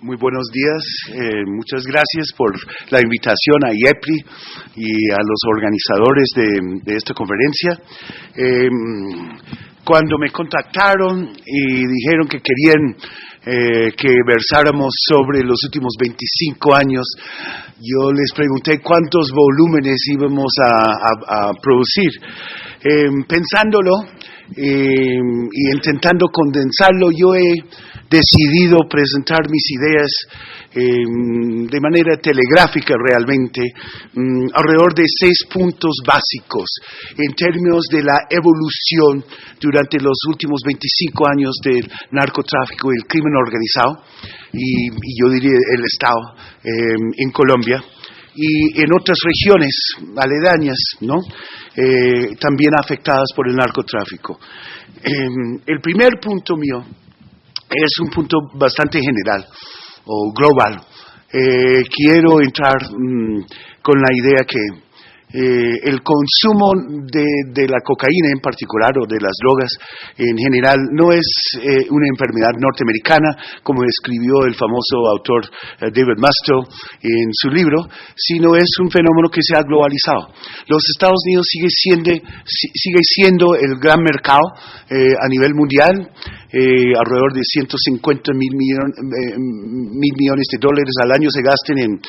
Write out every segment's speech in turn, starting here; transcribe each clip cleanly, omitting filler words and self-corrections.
Muy buenos días, muchas gracias por la invitación a IEPRI y a los organizadores de esta conferencia. Cuando me contactaron y dijeron que querían que versáramos sobre los últimos 25 años, yo les pregunté cuántos volúmenes íbamos a producir. Pensándolo y intentando condensarlo, yo he decidido presentar mis ideas de manera telegráfica realmente, alrededor de 6 puntos básicos en términos de la evolución durante los últimos 25 años del narcotráfico y el crimen organizado, y yo diría el Estado en Colombia y en otras regiones aledañas, ¿no? También afectadas por el narcotráfico. El primer punto mío es un punto bastante general o global. Quiero entrar con la idea que el consumo de la cocaína en particular o de las drogas en general no es una enfermedad norteamericana como escribió el famoso autor David Musto en su libro, sino es un fenómeno que se ha globalizado. Los Estados Unidos sigue siendo el gran mercado a nivel mundial. Alrededor de 150 mil millones de dólares al año se gastan en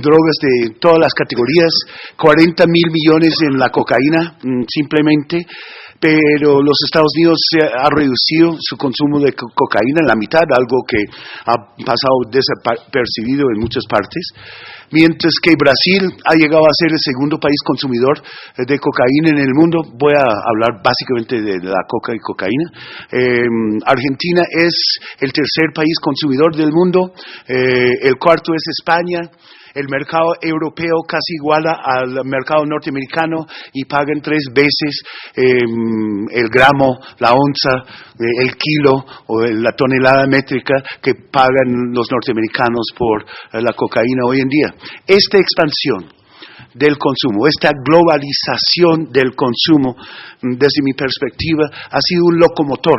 drogas de todas las categorías, 40 mil millones en la cocaína simplemente, pero los Estados Unidos ha reducido su consumo de cocaína en la mitad, algo que ha pasado desapercibido en muchas partes, mientras que Brasil ha llegado a ser el segundo país consumidor de cocaína en el mundo. Voy a hablar básicamente de la coca y cocaína. Argentina es el tercer país consumidor del mundo, el cuarto es España. El mercado europeo casi iguala al mercado norteamericano y pagan 3 veces el gramo, la onza, el kilo o la tonelada métrica que pagan los norteamericanos por la cocaína hoy en día. Esta expansión del consumo, esta globalización del consumo, desde mi perspectiva, ha sido un locomotor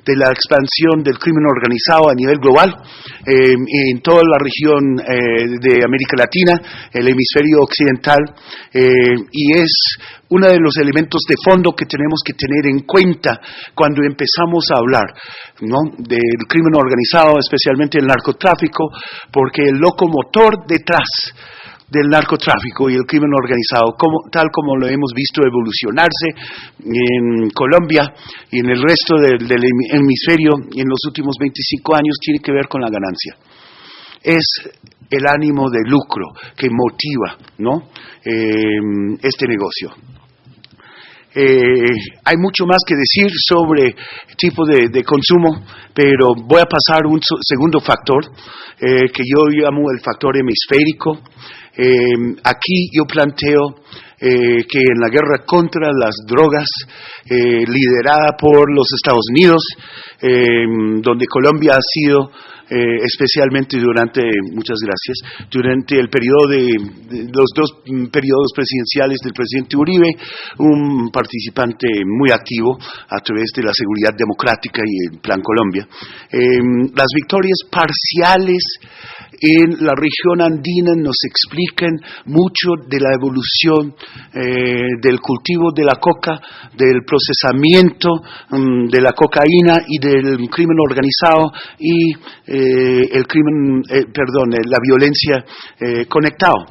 de la expansión del crimen organizado a nivel global en toda la región de América Latina, el hemisferio occidental, y es uno de los elementos de fondo que tenemos que tener en cuenta cuando empezamos a hablar, ¿no?, del crimen organizado, especialmente el narcotráfico, porque el locomotor detrás del narcotráfico y el crimen organizado, tal como lo hemos visto evolucionarse en Colombia y en el resto del hemisferio en los últimos 25 años, tiene que ver con la ganancia. Es el ánimo de lucro que motiva, ¿no?, este negocio. Hay mucho más que decir sobre el tipo de consumo, pero voy a pasar un segundo factor que yo llamo el factor hemisférico. Aquí yo planteo que en la guerra contra las drogas liderada por los Estados Unidos, donde Colombia ha sido especialmente durante el periodo de los 2 periodos presidenciales del presidente Uribe, un participante muy activo a través de la seguridad democrática y el Plan Colombia. Las victorias parciales en la región andina nos explican mucho de la evolución del cultivo de la coca, del procesamiento de la cocaína y del crimen organizado y la violencia conectado.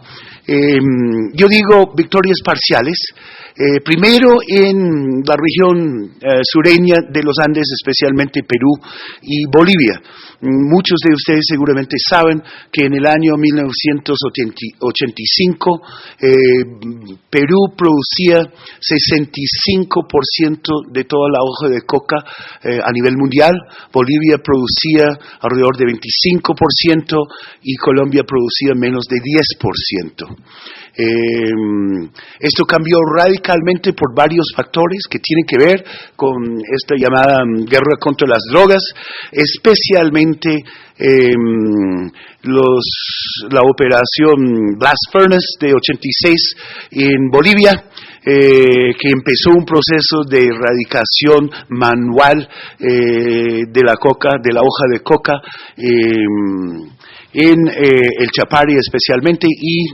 Yo digo victorias parciales. Primero en la región sureña de los Andes, especialmente Perú y Bolivia. Muchos de ustedes seguramente saben que en el año 1985 Perú producía 65% de toda la hoja de coca a nivel mundial, Bolivia producía alrededor de 25% y Colombia producía menos de 10%. Esto cambió radicalmente por varios factores que tienen que ver con esta llamada guerra contra las drogas, especialmente la operación Blast Furnace de 86 en Bolivia, que empezó un proceso de erradicación manual de la hoja de coca, en el Chapare especialmente, y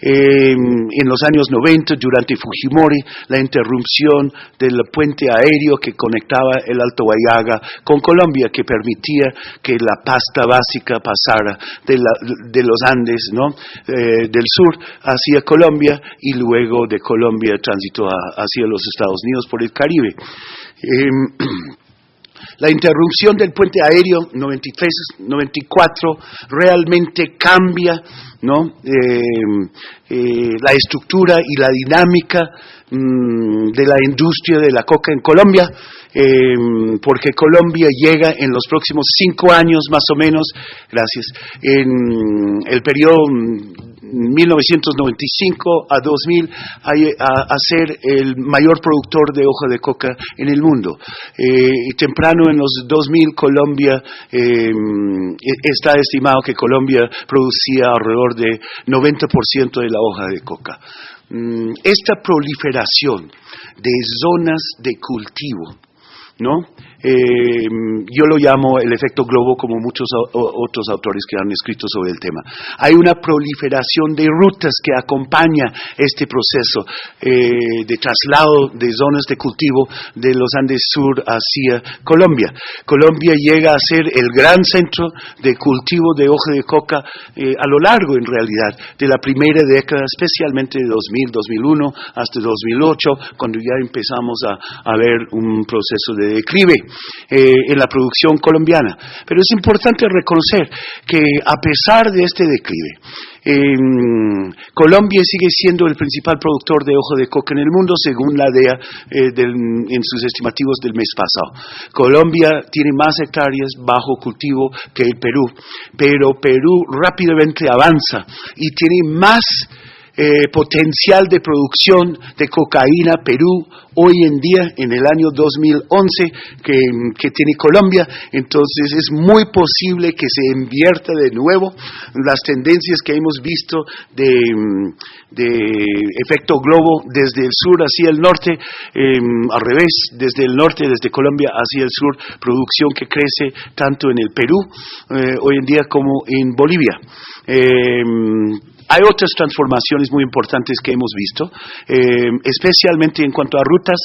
en los años 90, durante Fujimori, la interrupción del puente aéreo que conectaba el Alto Huallaga con Colombia, que permitía que la pasta básica pasara de los Andes, ¿no? Del sur hacia Colombia, y luego de Colombia transitó hacia los Estados Unidos por el Caribe. La interrupción del puente aéreo 93-94 realmente cambia, ¿no? La estructura y la dinámica de la industria de la coca en Colombia, porque Colombia llega en los próximos 5 años más o menos, gracias, en el periodo 1995 a 2000 a ser el mayor productor de hoja de coca en el mundo. Y temprano en los 2000 Colombia, está estimado que Colombia producía alrededor de 90% de la hoja de coca. Esta proliferación de zonas de cultivo, ¿no? Yo lo llamo el efecto globo, como muchos otros autores que han escrito sobre el tema. Hay una proliferación de rutas que acompaña este proceso de traslado de zonas de cultivo de los Andes Sur hacia Colombia. Colombia llega a ser el gran centro de cultivo de hoja de coca a lo largo, en realidad, de la primera década, especialmente de 2000, 2001 hasta 2008, cuando ya empezamos a ver un proceso de declive en la producción colombiana. Pero es importante reconocer que a pesar de este declive, Colombia sigue siendo el principal productor de hoja de coca en el mundo, según la DEA en sus estimativos del mes pasado. Colombia tiene más hectáreas bajo cultivo que el Perú, pero Perú rápidamente avanza y tiene más potencial de producción de cocaína Perú hoy en día, en el año 2011, que tiene Colombia. Entonces es muy posible que se invierta de nuevo las tendencias que hemos visto de efecto globo desde el sur hacia el norte, al revés, desde el norte, desde Colombia hacia el sur, producción que crece tanto en el Perú hoy en día como en Bolivia. Hay otras transformaciones muy importantes que hemos visto, especialmente en cuanto a rutas.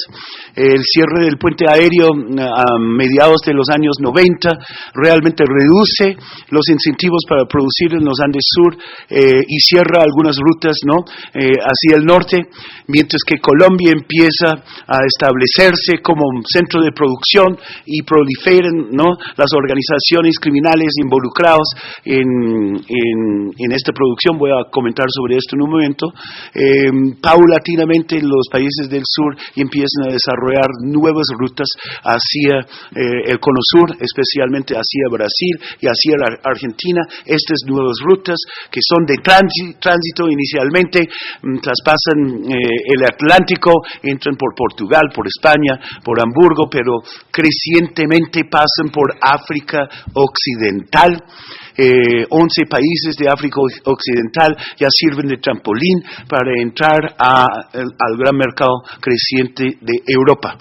El cierre del puente aéreo a mediados de los años 90 realmente reduce los incentivos para producir en los Andes Sur y cierra algunas rutas, ¿no? Hacia el norte, mientras que Colombia empieza a establecerse como un centro de producción y proliferan, ¿no?, las organizaciones criminales involucradas en esta producción. Voy a comentar sobre esto en un momento. Paulatinamente los países del sur empiezan a desarrollar nuevas rutas hacia el cono sur, especialmente hacia Brasil y hacia la Argentina. Estas nuevas rutas, que son de tránsito inicialmente, traspasan el Atlántico, entran por Portugal, por España, por Hamburgo, pero crecientemente pasan por África Occidental. 11 países de África Occidental ya sirven de trampolín para entrar al gran mercado creciente de Europa.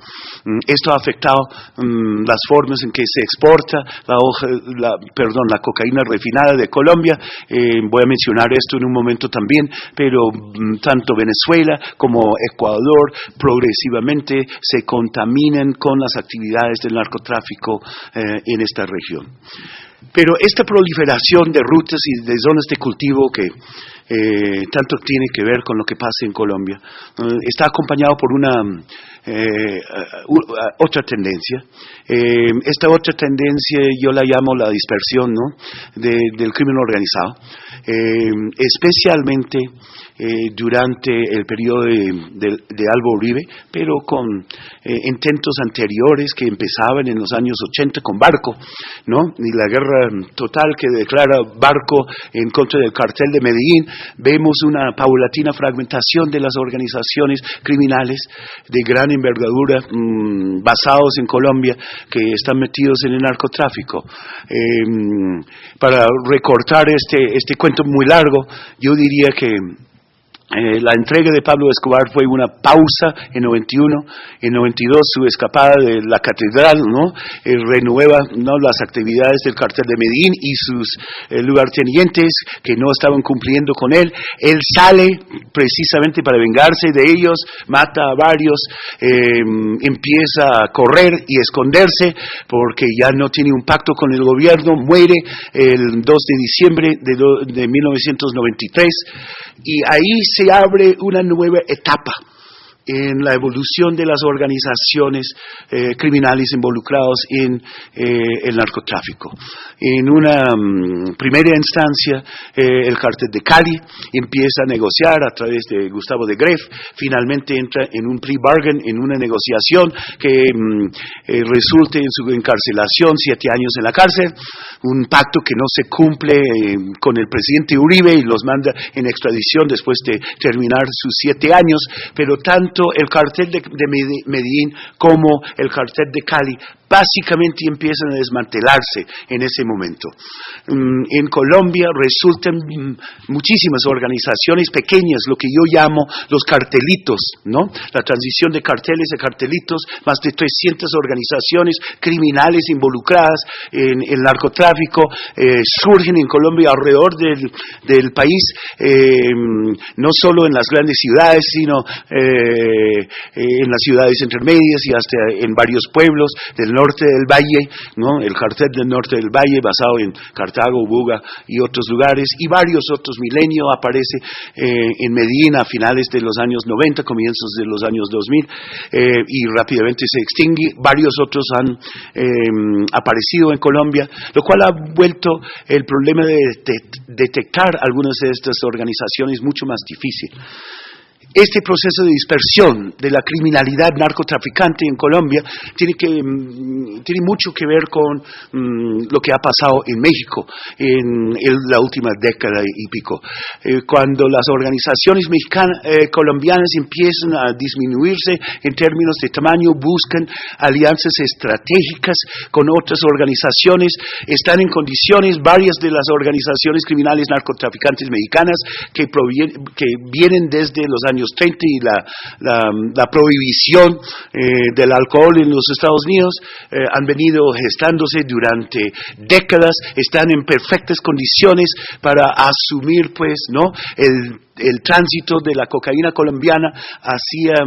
Esto ha afectado las formas en que se exporta la cocaína refinada de Colombia. Voy a mencionar esto en un momento también, pero tanto Venezuela como Ecuador progresivamente se contaminan con las actividades del narcotráfico en esta región. Pero esta proliferación de rutas y de zonas de cultivo que tanto tiene que ver con lo que pasa en Colombia está acompañado por una otra tendencia. Esta otra tendencia yo la llamo la dispersión, ¿no?, del crimen organizado, especialmente durante el periodo de Álvaro Uribe, pero con intentos anteriores que empezaban en los años 80 con Barco, ¿no?, y la guerra total que declara Barco en contra del cartel de Medellín. Vemos una paulatina fragmentación de las organizaciones criminales de gran envergadura basados en Colombia, que están metidos en el narcotráfico. Para recortar este cuento muy largo, yo diría que La entrega de Pablo Escobar fue una pausa en 91, en 92 su escapada de la catedral, ¿no? Renueva, ¿no?, las actividades del cartel de Medellín y sus lugartenientes que no estaban cumpliendo con él. Él sale precisamente para vengarse de ellos, mata a varios, empieza a correr y esconderse porque ya no tiene un pacto con el gobierno, muere el 2 de diciembre de 1993 y ahí se abre una nueva etapa en la evolución de las organizaciones criminales involucradas en el narcotráfico. En una primera instancia, el cartel de Cali empieza a negociar a través de Gustavo de Greff, finalmente entra en un plea bargain, en una negociación que resulte en su encarcelación, 7 años en la cárcel, un pacto que no se cumple con el presidente Uribe y los manda en extradición después de terminar sus 7 años, pero tanto el cartel de Medellín como el cartel de Cali básicamente empiezan a desmantelarse en ese momento. En Colombia resultan muchísimas organizaciones pequeñas, lo que yo llamo los cartelitos, ¿no? La transición de carteles a cartelitos, más de 300 organizaciones criminales involucradas en el narcotráfico surgen en Colombia alrededor del país, no solo en las grandes ciudades, sino en las ciudades intermedias y hasta en varios pueblos del norte del valle, ¿no? El cartel del norte del valle basado en Cartago, Buga y otros lugares, y varios otros. Milenio aparece en Medellín a finales de los años 90, comienzos de los años 2000, y rápidamente se extingue. Varios otros han aparecido en Colombia, lo cual ha vuelto el problema de detectar algunas de estas organizaciones mucho más difícil. Este proceso de dispersión de la criminalidad narcotraficante en Colombia tiene mucho que ver con lo que ha pasado en México en la última década y pico. Cuando las organizaciones colombianas empiezan a disminuirse en términos de tamaño, buscan alianzas estratégicas con otras organizaciones, están en condiciones varias de las organizaciones criminales narcotraficantes mexicanas que vienen desde los años 30 y la prohibición del alcohol en los Estados Unidos han venido gestándose durante décadas, están en perfectas condiciones para asumir, pues, ¿no?, el tránsito de la cocaína colombiana hacia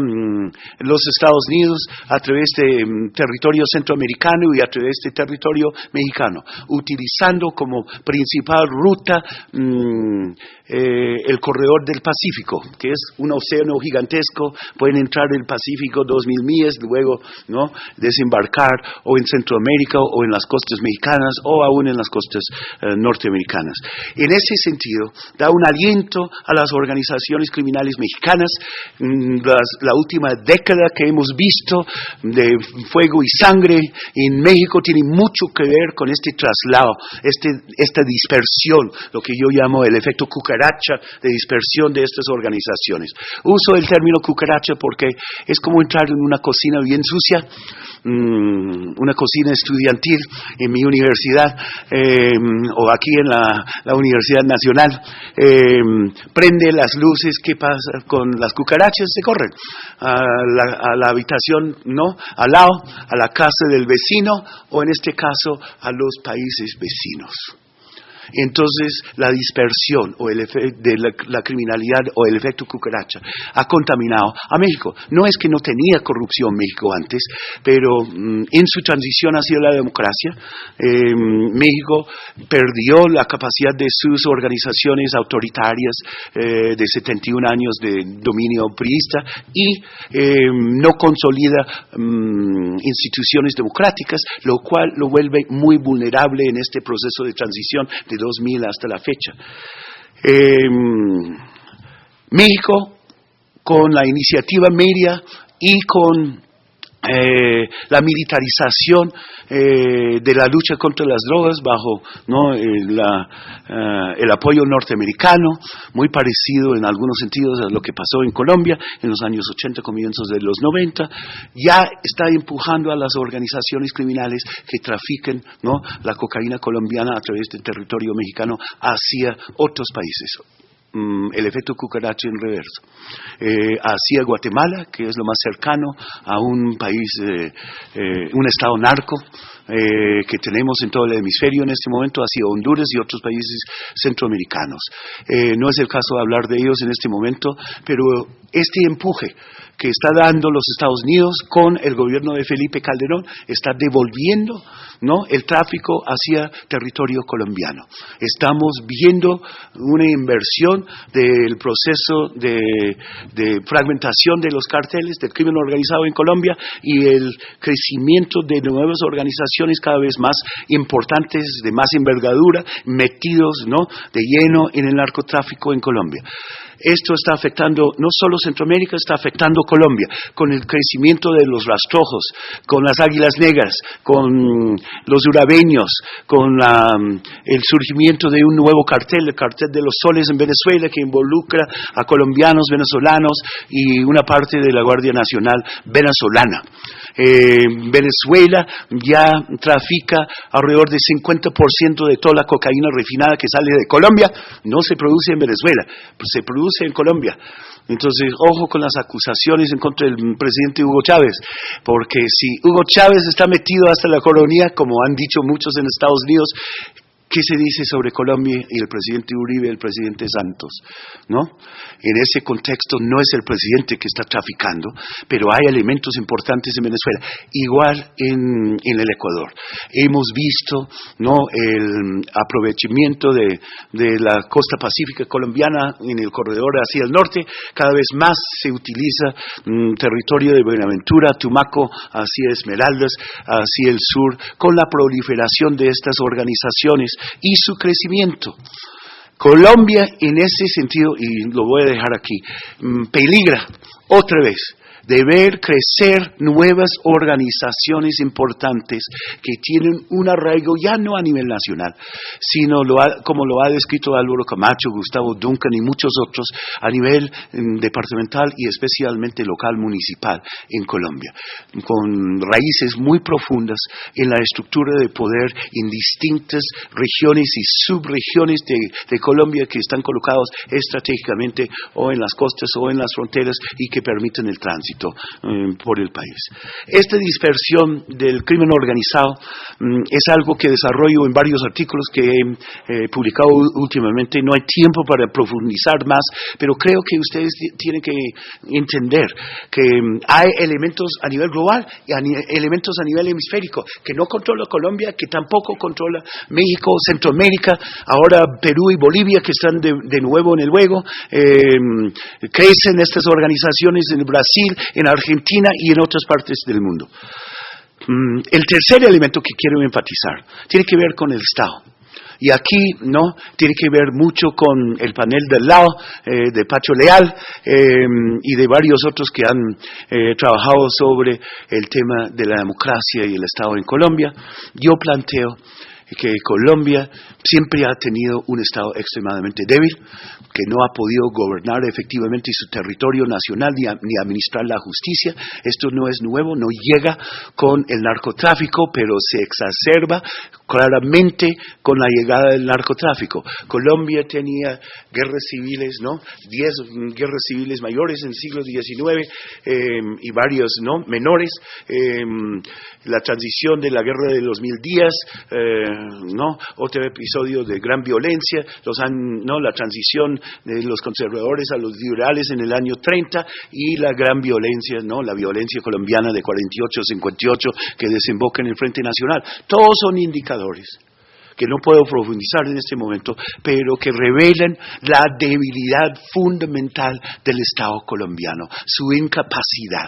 los Estados Unidos a través de territorio centroamericano y a través de territorio mexicano, utilizando como principal ruta el corredor del Pacífico, que es un océano gigantesco. Pueden entrar en el Pacífico 2000 millas, luego, ¿no?, desembarcar o en Centroamérica o en las costas mexicanas o aún en las costas norteamericanas. En ese sentido, da un aliento a las organizaciones criminales mexicanas. La última década que hemos visto de fuego y sangre en México tiene mucho que ver con este traslado, esta dispersión, lo que yo llamo el efecto cucaracha de dispersión de estas organizaciones. Uso el término cucaracha porque es como entrar en una cocina bien sucia, una cocina estudiantil en mi universidad o aquí en la Universidad Nacional. Prende las luces, ¿qué pasa con las cucarachas? Se corren a la habitación, ¿no?, al lado, a la casa del vecino o en este caso a los países vecinos. Entonces, la dispersión o el efecto de la criminalidad o el efecto cucaracha ha contaminado a México. No es que no tenía corrupción México antes, pero en su transición hacia la democracia, México perdió la capacidad de sus organizaciones autoritarias de 71 años de dominio priista y no consolida instituciones democráticas, lo cual lo vuelve muy vulnerable en este proceso de transición de 2000 hasta la fecha. México, con la iniciativa media y con la militarización de la lucha contra las drogas bajo, ¿no?, el apoyo norteamericano, muy parecido en algunos sentidos a lo que pasó en Colombia en los años 80, comienzos de los 90, ya está empujando a las organizaciones criminales que trafiquen, ¿no?, la cocaína colombiana a través del territorio mexicano hacia otros países. el efecto cucaracha en reverso. Hacia Guatemala, que es lo más cercano a un país, un estado narco, que tenemos en todo el hemisferio en este momento, hacia Honduras y otros países centroamericanos. No es el caso de hablar de ellos en este momento, pero este empuje que está dando los Estados Unidos con el gobierno de Felipe Calderón está devolviendo, ¿no?, el tráfico hacia territorio colombiano. Estamos viendo una inversión del proceso de fragmentación de los carteles, del crimen organizado en Colombia, y el crecimiento de nuevas organizaciones cada vez más importantes, de más envergadura, metidos, ¿no?, de lleno en el narcotráfico en Colombia. Esto está afectando no solo Centroamérica, está afectando Colombia, con el crecimiento de los rastrojos, con las águilas negras, con los urabeños, con el surgimiento de un nuevo cartel, el cartel de los soles en Venezuela, que involucra a colombianos, venezolanos y una parte de la Guardia Nacional venezolana. Venezuela ya trafica alrededor del 50% de toda la cocaína refinada que sale de Colombia, no se produce en Venezuela, se produce en Colombia. Entonces, ojo con las acusaciones en contra del presidente Hugo Chávez, porque si Hugo Chávez está metido hasta la coronilla, como han dicho muchos en Estados Unidos, ¿qué se dice sobre Colombia y el presidente Uribe y el presidente Santos? ¿No? En ese contexto no es el presidente que está traficando, pero hay elementos importantes en Venezuela. Igual en el Ecuador. Hemos visto, ¿no?, el aprovechamiento de la costa pacífica colombiana en el corredor hacia el norte. Cada vez más se utiliza territorio de Buenaventura, Tumaco, hacia Esmeraldas, hacia el sur, con la proliferación de estas organizaciones y su crecimiento. Colombia, en ese sentido, y lo voy a dejar aquí, peligra otra vez de ver crecer nuevas organizaciones importantes que tienen un arraigo ya no a nivel nacional, sino como lo ha descrito Álvaro Camacho, Gustavo Duncan y muchos otros, a nivel departamental y especialmente local municipal en Colombia, con raíces muy profundas en la estructura de poder en distintas regiones y subregiones de Colombia que están colocados estratégicamente o en las costas o en las fronteras y que permiten el tránsito por el país. Esta dispersión del crimen organizado es algo que desarrollo en varios artículos que he publicado últimamente. No hay tiempo para profundizar más, pero creo que ustedes tienen que entender que hay elementos a nivel global y elementos a nivel hemisférico que no controla Colombia, que tampoco controla México, Centroamérica, ahora Perú y Bolivia, que están de nuevo en el juego. Crecen estas organizaciones en Brasil, en Argentina y en otras partes del mundo. El tercer elemento que quiero enfatizar tiene que ver con el Estado. Y aquí, ¿no?, tiene que ver mucho con el panel del lado de Pacho Leal y de varios otros que han trabajado sobre el tema de la democracia y el Estado en Colombia. Yo planteo que Colombia siempre ha tenido un Estado extremadamente débil, que no ha podido gobernar efectivamente su territorio nacional ni administrar la justicia. Esto no es nuevo, no llega con el narcotráfico, pero se exacerba claramente con la llegada del narcotráfico. Colombia tenía guerras civiles, ¿no?, 10 guerras civiles mayores en el siglo XIX y varios, ¿no?, menores. La transición de la guerra de los 1000 días, ¿no?, otro episodio de gran violencia, la transición de los conservadores a los liberales en el año 30 y la gran violencia, ¿no?, la violencia colombiana de 48-58 que desemboca en el Frente Nacional. Todos son indicadores que no puedo profundizar en este momento, pero que revelan la debilidad fundamental del Estado colombiano, su incapacidad,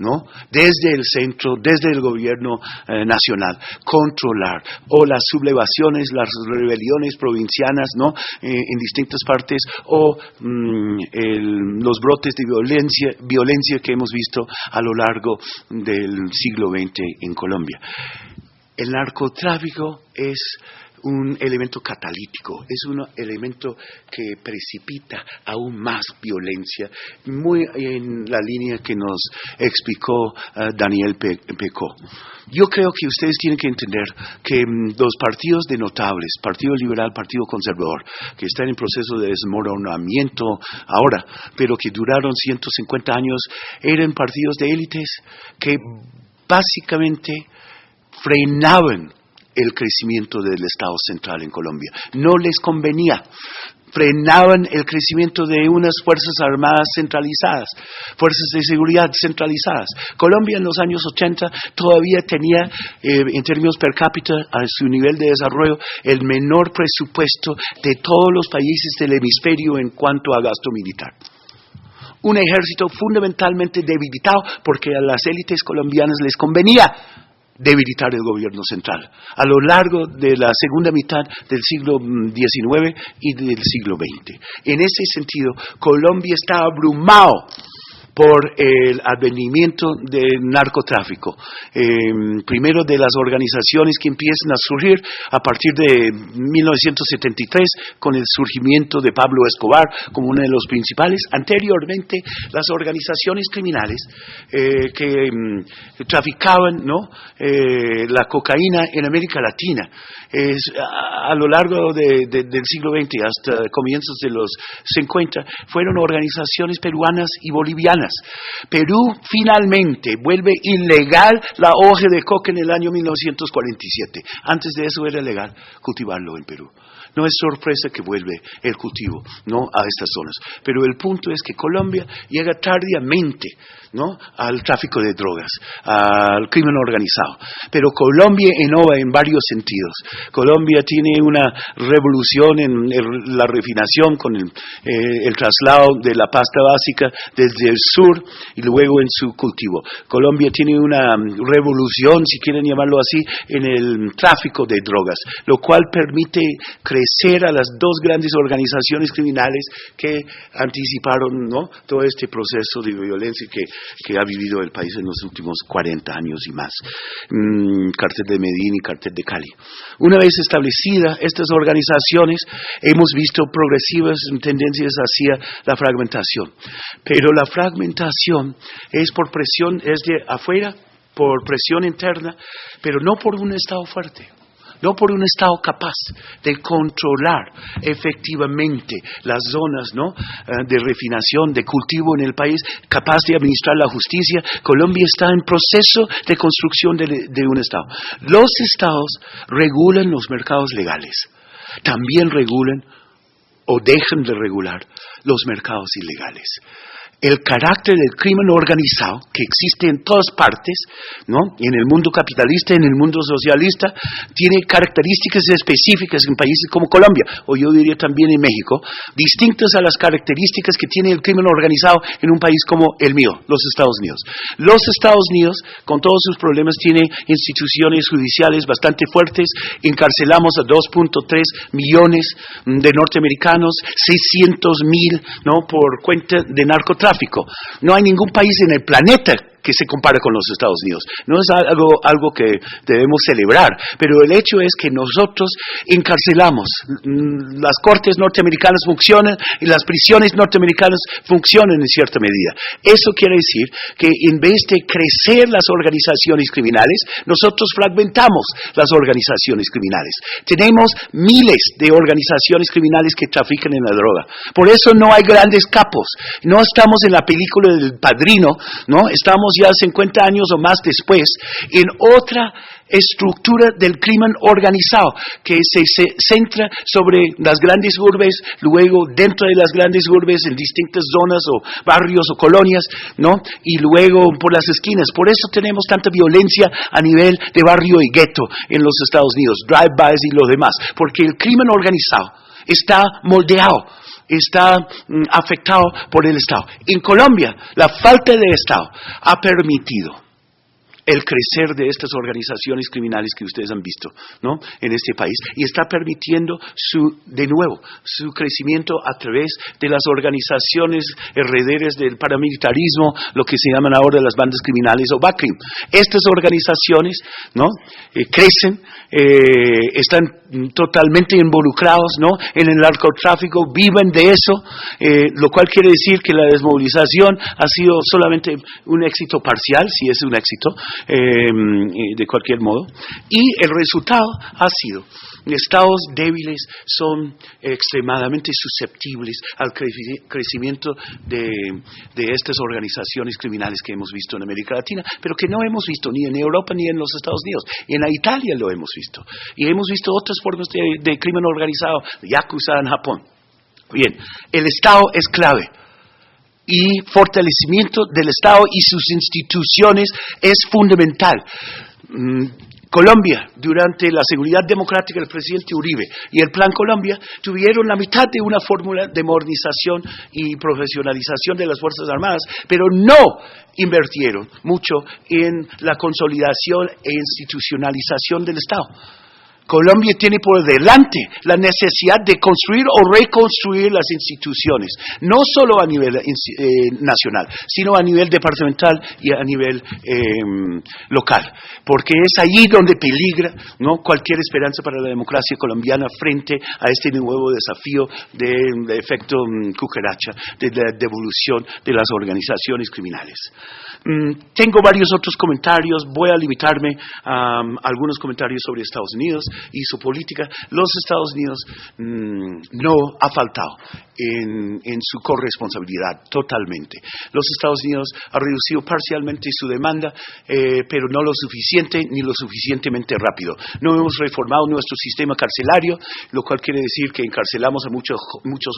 ¿no?, desde el centro, desde el gobierno nacional, controlar, o las sublevaciones, las rebeliones provincianas, ¿no?, en distintas partes, o los brotes de violencia que hemos visto a lo largo del siglo XX en Colombia. El narcotráfico es un elemento catalítico, es un elemento que precipita aún más violencia, muy en la línea que nos explicó Daniel Pecó. Yo creo que ustedes tienen que entender que los partidos de notables, Partido Liberal, Partido Conservador, que están en proceso de desmoronamiento ahora, pero que duraron 150 años, eran partidos de élites que básicamente frenaban el crecimiento del Estado central en Colombia. No les convenía. Frenaban el crecimiento de unas fuerzas armadas centralizadas, fuerzas de seguridad centralizadas. Colombia en los años 80 todavía tenía, en términos per cápita, a su nivel de desarrollo, el menor presupuesto de todos los países del hemisferio en cuanto a gasto militar. Un ejército fundamentalmente debilitado porque a las élites colombianas les convenía debilitar el gobierno central a lo largo de la segunda mitad del siglo XIX y del siglo XX. En ese sentido, Colombia está abrumado por el advenimiento del narcotráfico. Primero de las organizaciones que empiezan a surgir a partir de 1973 con el surgimiento de Pablo Escobar como uno de los principales. Anteriormente, las organizaciones criminales que traficaban, ¿no?, la cocaína en América Latina. A lo largo del siglo XX hasta comienzos de los 50 fueron organizaciones peruanas y bolivianas. Perú finalmente vuelve ilegal la hoja de coca en el año 1947. Antes de eso era legal cultivarlo en Perú. No es sorpresa que vuelve el cultivo, ¿no?, a estas zonas. Pero el punto es que Colombia llega tardíamente, ¿no?, al tráfico de drogas, al crimen organizado. Pero Colombia innova en varios sentidos. Colombia tiene una revolución en la refinación con el traslado de la pasta básica desde el sur y luego en su cultivo. Colombia tiene una revolución, si quieren llamarlo así, en el tráfico de drogas, lo cual permite crecer a las dos grandes organizaciones criminales que anticiparon, ¿no?, todo este proceso de violencia que ha vivido el país en los últimos 40 años y más. Cártel de Medellín y Cártel de Cali. Una vez establecidas estas organizaciones, hemos visto progresivas tendencias hacia la fragmentación. Pero la fragmentación es por presión, es de afuera, por presión interna, pero no por un Estado fuerte. No por un Estado capaz de controlar efectivamente las zonas, ¿no?, de refinación, de cultivo en el país, capaz de administrar la justicia. Colombia está en proceso de construcción de un Estado. Los Estados regulan los mercados legales, también regulan o dejan de regular los mercados ilegales. El carácter del crimen organizado que existe en todas partes, ¿no?, en el mundo capitalista, en el mundo socialista, tiene características específicas en países como Colombia, o yo diría también en México, distintas a las características que tiene el crimen organizado en un país como el mío, los Estados Unidos. Los Estados Unidos, con todos sus problemas, tiene instituciones judiciales bastante fuertes. Encarcelamos a 2.3 millones de norteamericanos, 600,000, ¿no?, por cuenta de narcotráfico. No hay ningún país en el planeta que se compara con los Estados Unidos. No es algo que debemos celebrar, pero el hecho es que nosotros encarcelamos. Las cortes norteamericanas funcionan y las prisiones norteamericanas funcionan en cierta medida. Eso quiere decir que en vez de crecer las organizaciones criminales, nosotros fragmentamos las organizaciones criminales. Tenemos miles de organizaciones criminales que trafican en la droga. Por eso no hay grandes capos. No estamos en la película del Padrino, ¿no? Estamos ya 50 años o más después en otra estructura del crimen organizado que se centra sobre las grandes urbes, luego dentro de las grandes urbes en distintas zonas o barrios o colonias, ¿no?, y luego por las esquinas. Por eso tenemos tanta violencia a nivel de barrio y gueto en los Estados Unidos, drive-bys y lo demás, porque el crimen organizado está moldeado, está afectado por el Estado. En Colombia, la falta de Estado ha permitido el crecer de estas organizaciones criminales que ustedes han visto, ¿no?, en este país, y está permitiendo de nuevo su crecimiento a través de las organizaciones herederas del paramilitarismo, lo que se llaman ahora las bandas criminales o BACRIM. Estas organizaciones, ¿no?, crecen, están totalmente involucrados, ¿no?, en el narcotráfico, viven de eso, lo cual quiere decir que la desmovilización ha sido solamente un éxito parcial, si es un éxito, de cualquier modo, y el resultado ha sido estados débiles son extremadamente susceptibles al crecimiento de estas organizaciones criminales que hemos visto en América Latina, pero que no hemos visto ni en Europa ni en los Estados Unidos. En Italia lo hemos visto. Y hemos visto otras formas de crimen organizado, de yakuza en Japón. Bien, el Estado es clave. Y fortalecimiento del Estado y sus instituciones es fundamental. Colombia, durante la seguridad democrática del presidente Uribe y el Plan Colombia, tuvieron la mitad de una fórmula de modernización y profesionalización de las Fuerzas Armadas, pero no invirtieron mucho en la consolidación e institucionalización del Estado. Colombia tiene por delante la necesidad de construir o reconstruir las instituciones, no solo a nivel nacional, sino a nivel departamental y a nivel local, porque es allí donde peligra, ¿no?, cualquier esperanza para la democracia colombiana frente a este nuevo desafío de efecto cucaracha, de la devolución de las organizaciones criminales. Tengo varios otros comentarios, voy a limitarme a algunos comentarios sobre Estados Unidos y su política. Los Estados Unidos no ha faltado en su corresponsabilidad totalmente. Los Estados Unidos ha reducido parcialmente su demanda, pero no lo suficiente ni lo suficientemente rápido. No hemos reformado nuestro sistema carcelario, lo cual quiere decir que encarcelamos a muchos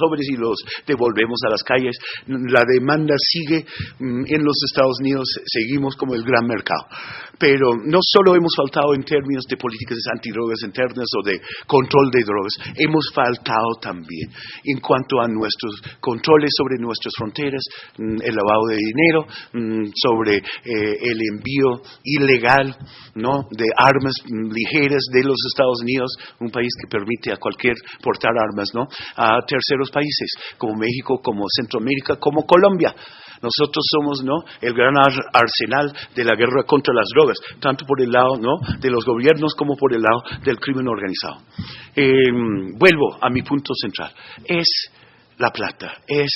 jóvenes y los devolvemos a las calles. La demanda sigue en los Estados Unidos, seguimos como el gran mercado. Pero no solo hemos faltado en términos de políticas antidrogas internas o de control de drogas, hemos faltado también en cuanto a nuestros controles sobre nuestras fronteras, el lavado de dinero, sobre el envío ilegal, ¿no?, de armas ligeras de los Estados Unidos, un país que permite a cualquier portar armas, ¿no?, a terceros países, como México, como Centroamérica, como Colombia. Nosotros somos, ¿no?, el gran arsenal de la guerra contra las drogas, tanto por el lado, ¿no?, de los gobiernos como por el lado del crimen organizado. Vuelvo a mi punto central. Es la plata, es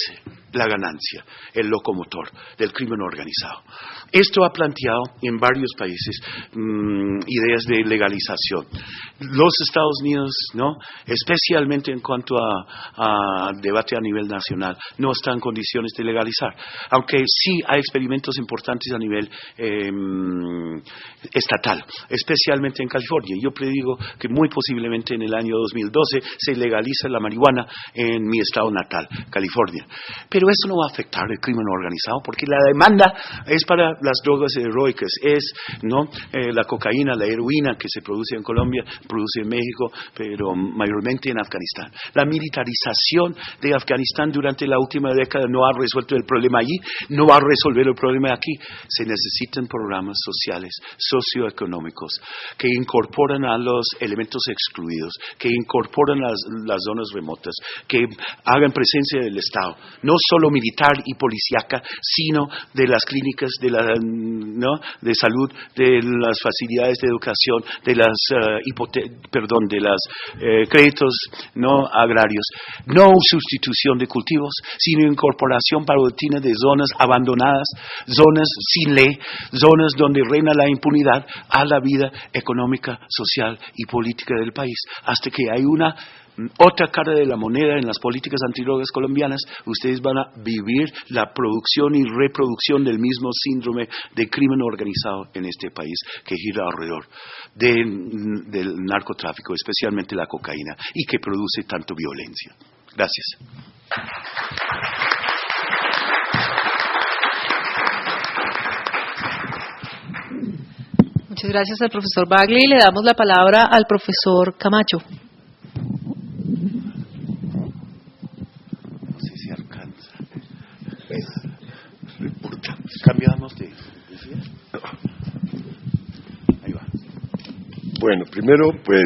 la ganancia, el locomotor del crimen organizado. Esto ha planteado en varios países ideas de legalización. Los Estados Unidos, ¿no?, especialmente en cuanto a debate a nivel nacional, no están en condiciones de legalizar, aunque sí hay experimentos importantes a nivel estatal, especialmente en California. Yo predigo que muy posiblemente en el año 2012 se legaliza la marihuana en mi estado natal, California. Pero eso no va a afectar el crimen organizado, porque la demanda es para las drogas heroicas, es, ¿no?, la cocaína, la heroína que se produce en Colombia, produce en México, pero mayormente en Afganistán. La militarización de Afganistán durante la última década no ha resuelto el problema allí, no va a resolver el problema aquí. Se necesitan programas sociales, socioeconómicos, que incorporan a los elementos excluidos, que incorporan las zonas remotas, que hagan presencia del Estado, no solo militar y policíaca, sino de las clínicas de salud, de las facilidades de educación, de las créditos no agrarios. No sustitución de cultivos, sino incorporación paulatina de zonas abandonadas, zonas sin ley, zonas donde reina la impunidad a la vida económica, social y política del país, hasta que hay una otra cara de la moneda en las políticas antidrogas colombianas. Ustedes van a vivir la producción y reproducción del mismo síndrome de crimen organizado en este país, que gira alrededor del narcotráfico, especialmente la cocaína, y que produce tanto violencia. Gracias. Muchas gracias al profesor Bagley. Le damos la palabra al profesor Camacho. Cambiamos de... Bueno, primero, pues,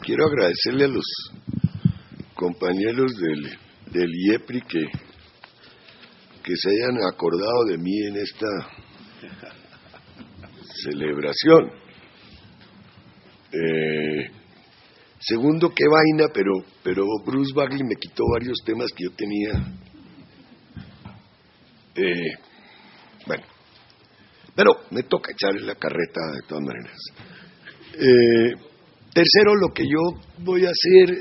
quiero agradecerle a los compañeros del IEPRI que se hayan acordado de mí en esta celebración. Segundo, qué vaina, pero Bruce Bagley me quitó varios temas que yo tenía. Bueno, pero me toca echarle la carreta de todas maneras. Tercero, lo que yo voy a hacer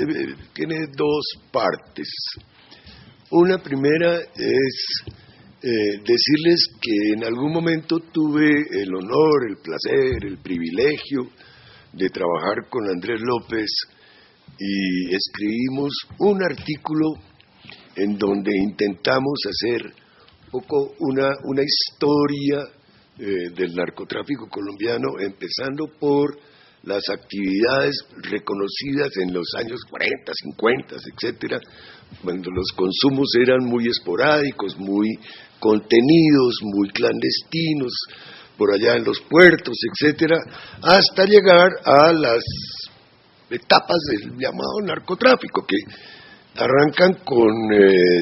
tiene dos partes. Una primera es decirles que en algún momento tuve el honor, el placer, el privilegio de trabajar con Andrés López y escribimos un artículo en donde intentamos hacer un poco una historia del narcotráfico colombiano, empezando por las actividades reconocidas en los años 40, 50, etcétera, cuando los consumos eran muy esporádicos, muy contenidos, muy clandestinos, por allá en los puertos, etcétera, hasta llegar a las etapas del llamado narcotráfico, que arrancan con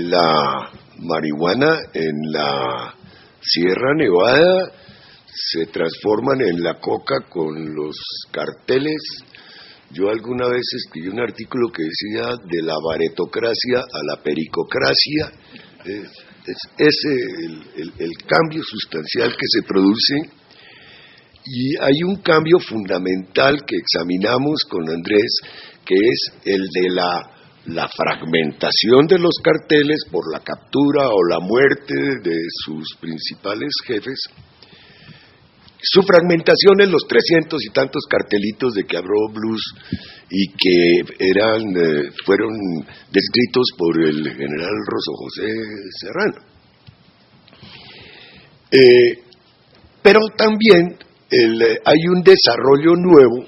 la marihuana en la Sierra Nevada, se transforman en la coca con los carteles. Yo alguna vez escribí un artículo que decía de la baretocracia a la pericocracia. Es ese el cambio sustancial que se produce, y hay un cambio fundamental que examinamos con Andrés, que es el de la fragmentación de los carteles por la captura o la muerte de sus principales jefes, su fragmentación en los 300 y tantos cartelitos de que habló Blues y que fueron descritos por el general Rosso José Serrano. Pero también hay un desarrollo nuevo,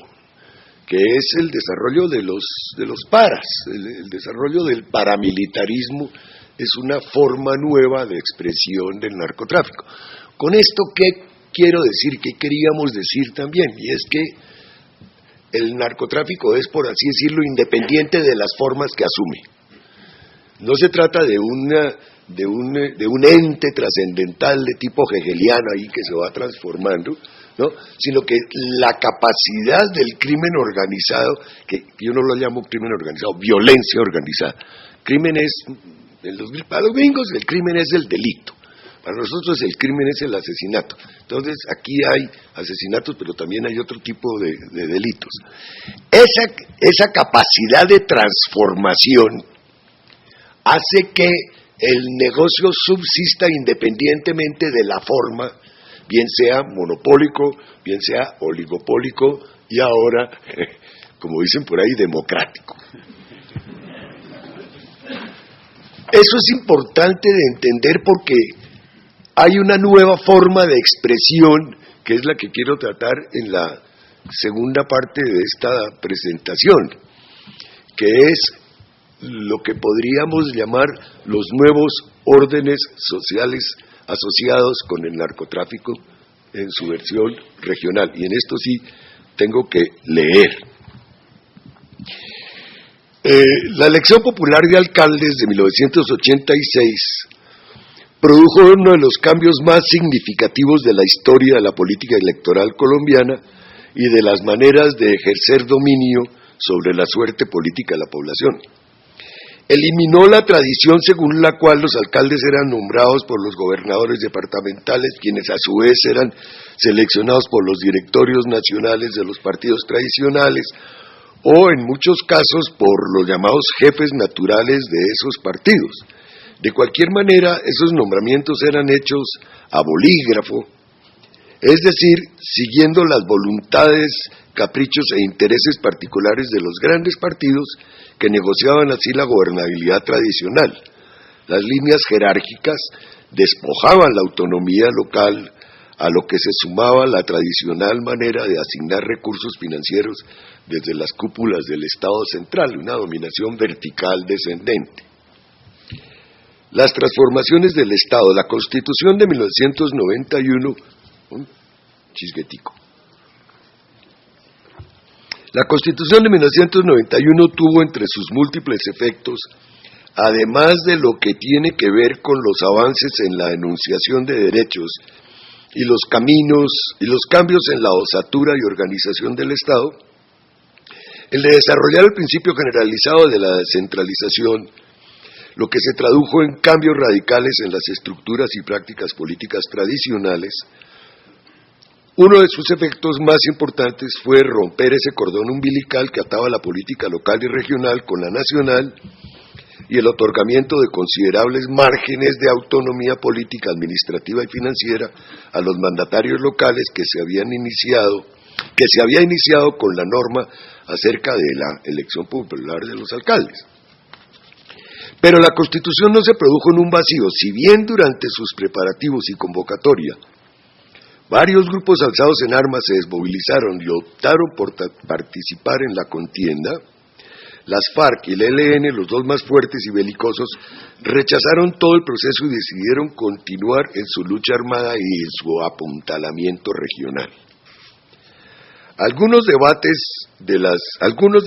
que es el desarrollo de los paras, el desarrollo del paramilitarismo. Es una forma nueva de expresión del narcotráfico. Con esto, ¿qué quiero decir? ¿Qué queríamos decir también? Y es que el narcotráfico es, por así decirlo, independiente de las formas que asume. No se trata de un ente trascendental de tipo hegeliano ahí que se va transformando, ¿no? Sino que la capacidad del crimen organizado, que yo no lo llamo crimen organizado, violencia organizada. Crimen es, para los gringos el crimen es el delito. Para nosotros el crimen es el asesinato. Entonces aquí hay asesinatos, pero también hay otro tipo de delitos. Esa capacidad de transformación hace que el negocio subsista independientemente de la forma, bien sea monopólico, bien sea oligopólico y ahora, como dicen por ahí, democrático. Eso es importante de entender porque hay una nueva forma de expresión, que es la que quiero tratar en la segunda parte de esta presentación, que es lo que podríamos llamar los nuevos órdenes sociales asociados con el narcotráfico en su versión regional. Y en esto sí tengo que leer. La elección popular de alcaldes de 1986 produjo uno de los cambios más significativos de la historia de la política electoral colombiana y de las maneras de ejercer dominio sobre la suerte política de la población. Eliminó la tradición según la cual los alcaldes eran nombrados por los gobernadores departamentales, quienes a su vez eran seleccionados por los directorios nacionales de los partidos tradicionales, o en muchos casos por los llamados jefes naturales de esos partidos. De cualquier manera, esos nombramientos eran hechos a bolígrafo, es decir, siguiendo las voluntades, caprichos e intereses particulares de los grandes partidos que negociaban así la gobernabilidad tradicional. Las líneas jerárquicas despojaban la autonomía local, a lo que se sumaba la tradicional manera de asignar recursos financieros desde las cúpulas del Estado central, una dominación vertical descendente. Las transformaciones del Estado, la Constitución de 1991 Un chisguetico. La Constitución de 1991 tuvo entre sus múltiples efectos, además de lo que tiene que ver con los avances en la enunciación de derechos y los caminos y los cambios en la osatura y organización del Estado, el de desarrollar el principio generalizado de la descentralización, lo que se tradujo en cambios radicales en las estructuras y prácticas políticas tradicionales. Uno de sus efectos más importantes fue romper ese cordón umbilical que ataba la política local y regional con la nacional y el otorgamiento de considerables márgenes de autonomía política, administrativa y financiera a los mandatarios locales que se había iniciado con la norma acerca de la elección popular de los alcaldes. Pero la Constitución no se produjo en un vacío. Si bien durante sus preparativos y convocatoria varios grupos alzados en armas se desmovilizaron y optaron por participar en la contienda, las FARC y el ELN, los dos más fuertes y belicosos, rechazaron todo el proceso y decidieron continuar en su lucha armada y en su apuntalamiento regional. Algunos de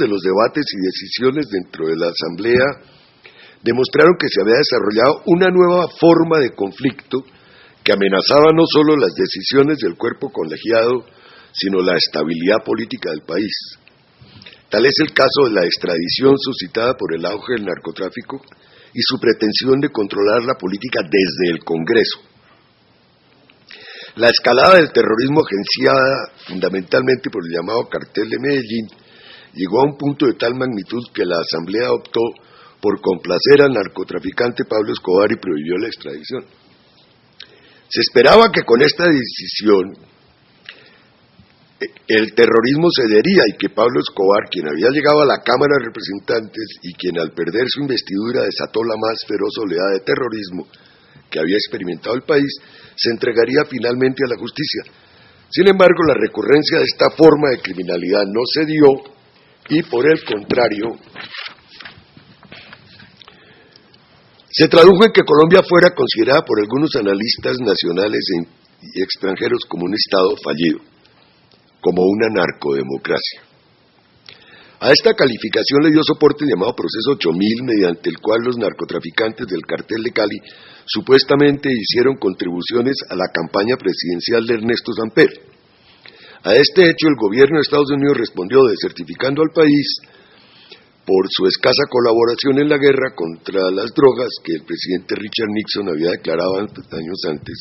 los debates y decisiones dentro de la Asamblea demostraron que se había desarrollado una nueva forma de conflicto que amenazaba no solo las decisiones del cuerpo colegiado, sino la estabilidad política del país. Tal es el caso de la extradición suscitada por el auge del narcotráfico y su pretensión de controlar la política desde el Congreso. La escalada del terrorismo agenciada fundamentalmente por el llamado Cartel de Medellín llegó a un punto de tal magnitud que la Asamblea optó por complacer al narcotraficante Pablo Escobar y prohibió la extradición. Se esperaba que con esta decisión el terrorismo cedería y que Pablo Escobar, quien había llegado a la Cámara de Representantes y quien al perder su investidura desató la más feroz oleada de terrorismo que había experimentado el país, se entregaría finalmente a la justicia. Sin embargo, la recurrencia de esta forma de criminalidad no se dio y, por el contrario, se tradujo en que Colombia fuera considerada por algunos analistas nacionales y extranjeros como un Estado fallido, como una narcodemocracia. A esta calificación le dio soporte el llamado Proceso 8000, mediante el cual los narcotraficantes del Cartel de Cali supuestamente hicieron contribuciones a la campaña presidencial de Ernesto Samper. A este hecho, el gobierno de Estados Unidos respondió desertificando al país por su escasa colaboración en la guerra contra las drogas que el presidente Richard Nixon había declarado años antes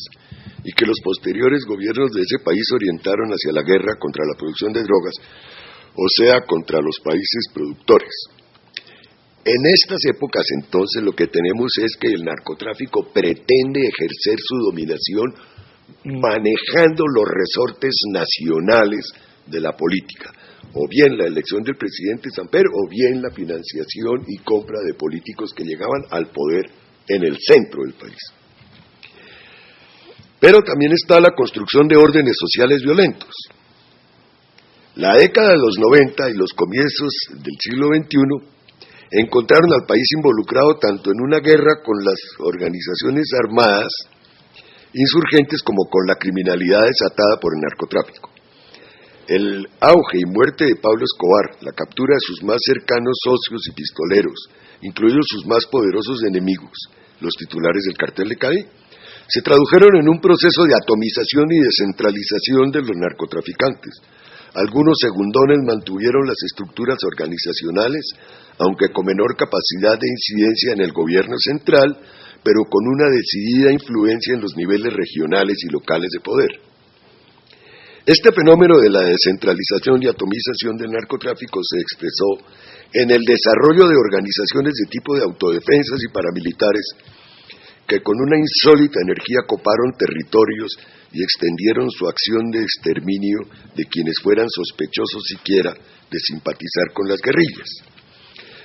y que los posteriores gobiernos de ese país orientaron hacia la guerra contra la producción de drogas, o sea, contra los países productores. En estas épocas, entonces, lo que tenemos es que el narcotráfico pretende ejercer su dominación manejando los resortes nacionales de la política, o bien la elección del presidente Samper, o bien la financiación y compra de políticos que llegaban al poder en el centro del país. Pero también está la construcción de órdenes sociales violentos. La década de los 90 y los comienzos del siglo XXI encontraron al país involucrado tanto en una guerra con las organizaciones armadas insurgentes como con la criminalidad desatada por el narcotráfico. El auge y muerte de Pablo Escobar, la captura de sus más cercanos socios y pistoleros, incluidos sus más poderosos enemigos, los titulares del Cartel de Cali, se tradujeron en un proceso de atomización y descentralización de los narcotraficantes. Algunos segundones mantuvieron las estructuras organizacionales, aunque con menor capacidad de incidencia en el gobierno central, pero con una decidida influencia en los niveles regionales y locales de poder. Este fenómeno de la descentralización y atomización del narcotráfico se expresó en el desarrollo de organizaciones de tipo de autodefensas y paramilitares que con una insólita energía coparon territorios y extendieron su acción de exterminio de quienes fueran sospechosos siquiera de simpatizar con las guerrillas.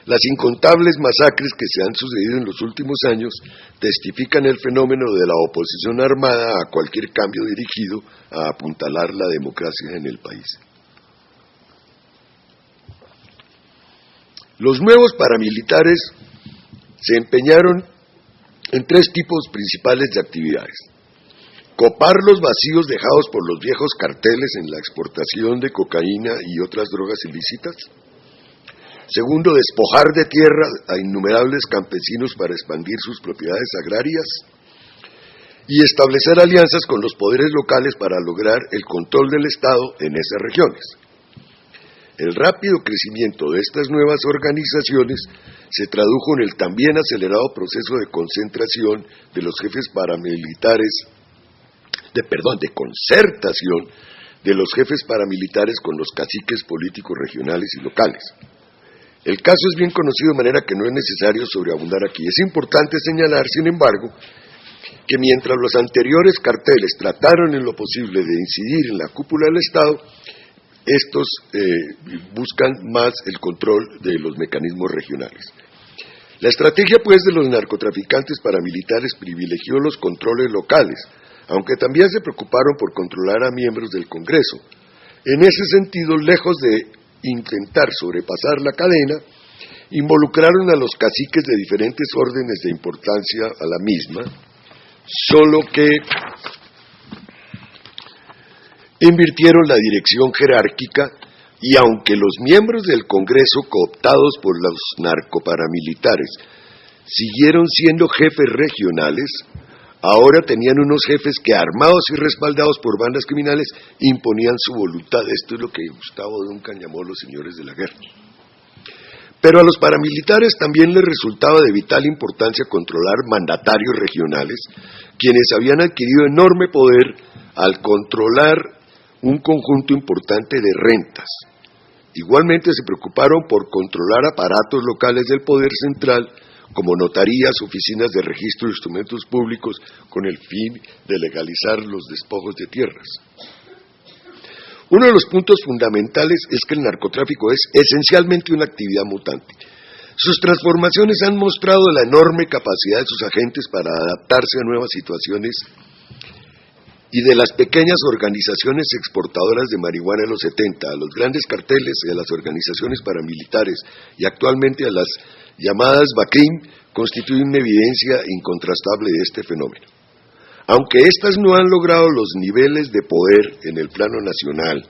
Las incontables masacres que se han sucedido en los últimos años testifican el fenómeno de la oposición armada a cualquier cambio dirigido a apuntalar la democracia en el país. Los nuevos paramilitares se empeñaron en tres tipos principales de actividades. copar los vacíos dejados por los viejos carteles en la exportación de cocaína y otras drogas ilícitas. Segundo, despojar de tierra a innumerables campesinos para expandir sus propiedades agrarias. Y establecer alianzas con los poderes locales para lograr el control del Estado en esas regiones. El rápido crecimiento de estas nuevas organizaciones se tradujo en el también acelerado proceso de concentración de los jefes paramilitares, de concertación de los jefes paramilitares con los caciques políticos regionales y locales. El caso es bien conocido de manera que no es necesario sobreabundar aquí. Es importante señalar, sin embargo, que mientras los anteriores carteles trataron en lo posible de incidir en la cúpula del Estado, estos buscan más el control de los mecanismos regionales. La estrategia, pues, de los narcotraficantes paramilitares privilegió los controles locales, aunque también se preocuparon por controlar a miembros del Congreso. En ese sentido, lejos de intentar sobrepasar la cadena, involucraron a los caciques de diferentes órdenes de importancia a la misma, solo que invirtieron la dirección jerárquica y aunque los miembros del Congreso cooptados por los narcoparamilitares siguieron siendo jefes regionales, ahora tenían unos jefes que, armados y respaldados por bandas criminales, imponían su voluntad. Esto es lo que Gustavo Duncan llamó los señores de la guerra. Pero a los paramilitares también les resultaba de vital importancia controlar mandatarios regionales, quienes habían adquirido enorme poder al controlar un conjunto importante de rentas. Igualmente se preocuparon por controlar aparatos locales del poder central, como notarías, oficinas de registro de instrumentos públicos, con el fin de legalizar los despojos de tierras. Uno de los puntos fundamentales es que el narcotráfico es esencialmente una actividad mutante. Sus transformaciones han mostrado la enorme capacidad de sus agentes para adaptarse a nuevas situaciones y de las pequeñas organizaciones exportadoras de marihuana en los 70, a los grandes carteles y a las organizaciones paramilitares y actualmente a las llamadas BACRIM, constituye una evidencia incontrastable de este fenómeno. Aunque éstas no han logrado los niveles de poder en el plano nacional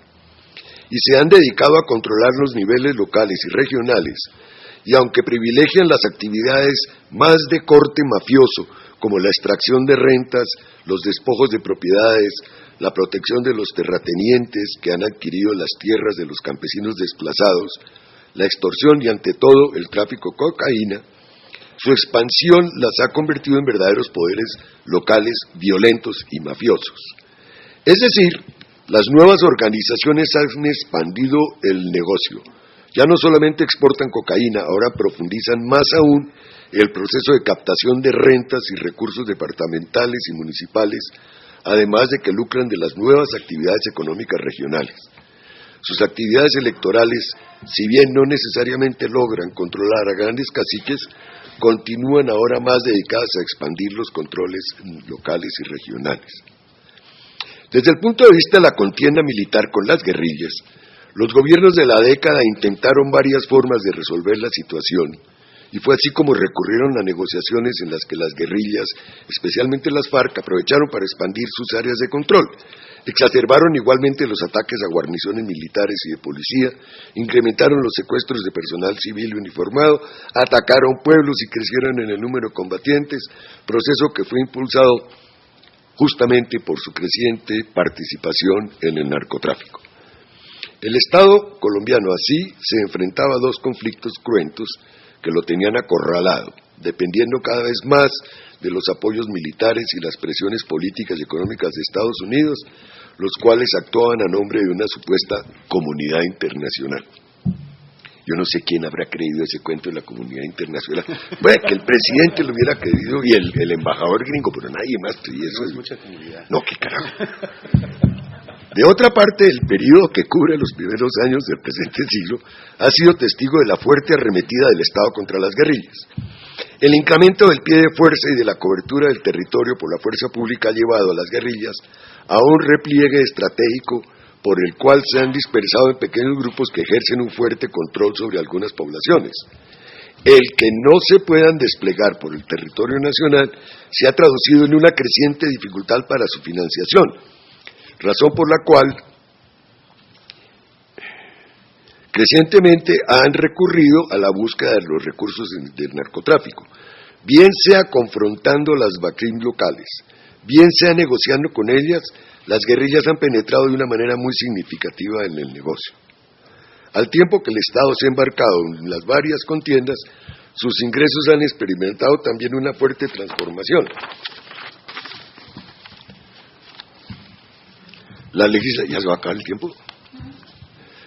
y se han dedicado a controlar los niveles locales y regionales, y aunque privilegian las actividades más de corte mafioso, como la extracción de rentas, los despojos de propiedades, la protección de los terratenientes que han adquirido las tierras de los campesinos desplazados, la extorsión y ante todo el tráfico de cocaína, su expansión las ha convertido en verdaderos poderes locales violentos y mafiosos. Es decir, las nuevas organizaciones han expandido el negocio. Ya no solamente exportan cocaína, ahora profundizan más aún el proceso de captación de rentas y recursos departamentales y municipales, además de que lucran de las nuevas actividades económicas regionales. Sus actividades electorales, si bien no necesariamente logran controlar a grandes caciques, continúan ahora más dedicadas a expandir los controles locales y regionales. Desde el punto de vista de la contienda militar con las guerrillas, los gobiernos de la década intentaron varias formas de resolver la situación, y fue así como recurrieron a negociaciones en las que las guerrillas, especialmente las FARC, aprovecharon para expandir sus áreas de control. Exacerbaron igualmente los ataques a guarniciones militares y de policía, incrementaron los secuestros de personal civil uniformado, atacaron pueblos y crecieron en el número de combatientes, proceso que fue impulsado justamente por su creciente participación en el narcotráfico. El Estado colombiano así se enfrentaba a dos conflictos cruentos que lo tenían acorralado, dependiendo cada vez más de los apoyos militares y las presiones políticas y económicas de Estados Unidos, los cuales actuaban a nombre de una supuesta comunidad internacional. Yo no sé quién habrá creído ese cuento de la comunidad internacional. Bueno, que el presidente lo hubiera creído y el embajador gringo, pero nadie más creía eso. No es mucha comunidad. No, qué carajo. De otra parte, el periodo que cubre los primeros años del presente siglo ha sido testigo de la fuerte arremetida del Estado contra las guerrillas. El incremento del pie de fuerza y de la cobertura del territorio por la fuerza pública ha llevado a las guerrillas a un repliegue estratégico por el cual se han dispersado en pequeños grupos que ejercen un fuerte control sobre algunas poblaciones. El que no se puedan desplegar por el territorio nacional se ha traducido en una creciente dificultad para su financiación, razón por la cual crecientemente han recurrido a la búsqueda de los recursos del narcotráfico, bien sea confrontando las BACRIM locales, bien sea negociando con ellas. Las guerrillas han penetrado de una manera muy significativa en el negocio. Al tiempo que el Estado se ha embarcado en las varias contiendas, sus ingresos han experimentado también una fuerte transformación. ¿Ya se va a acabar el tiempo?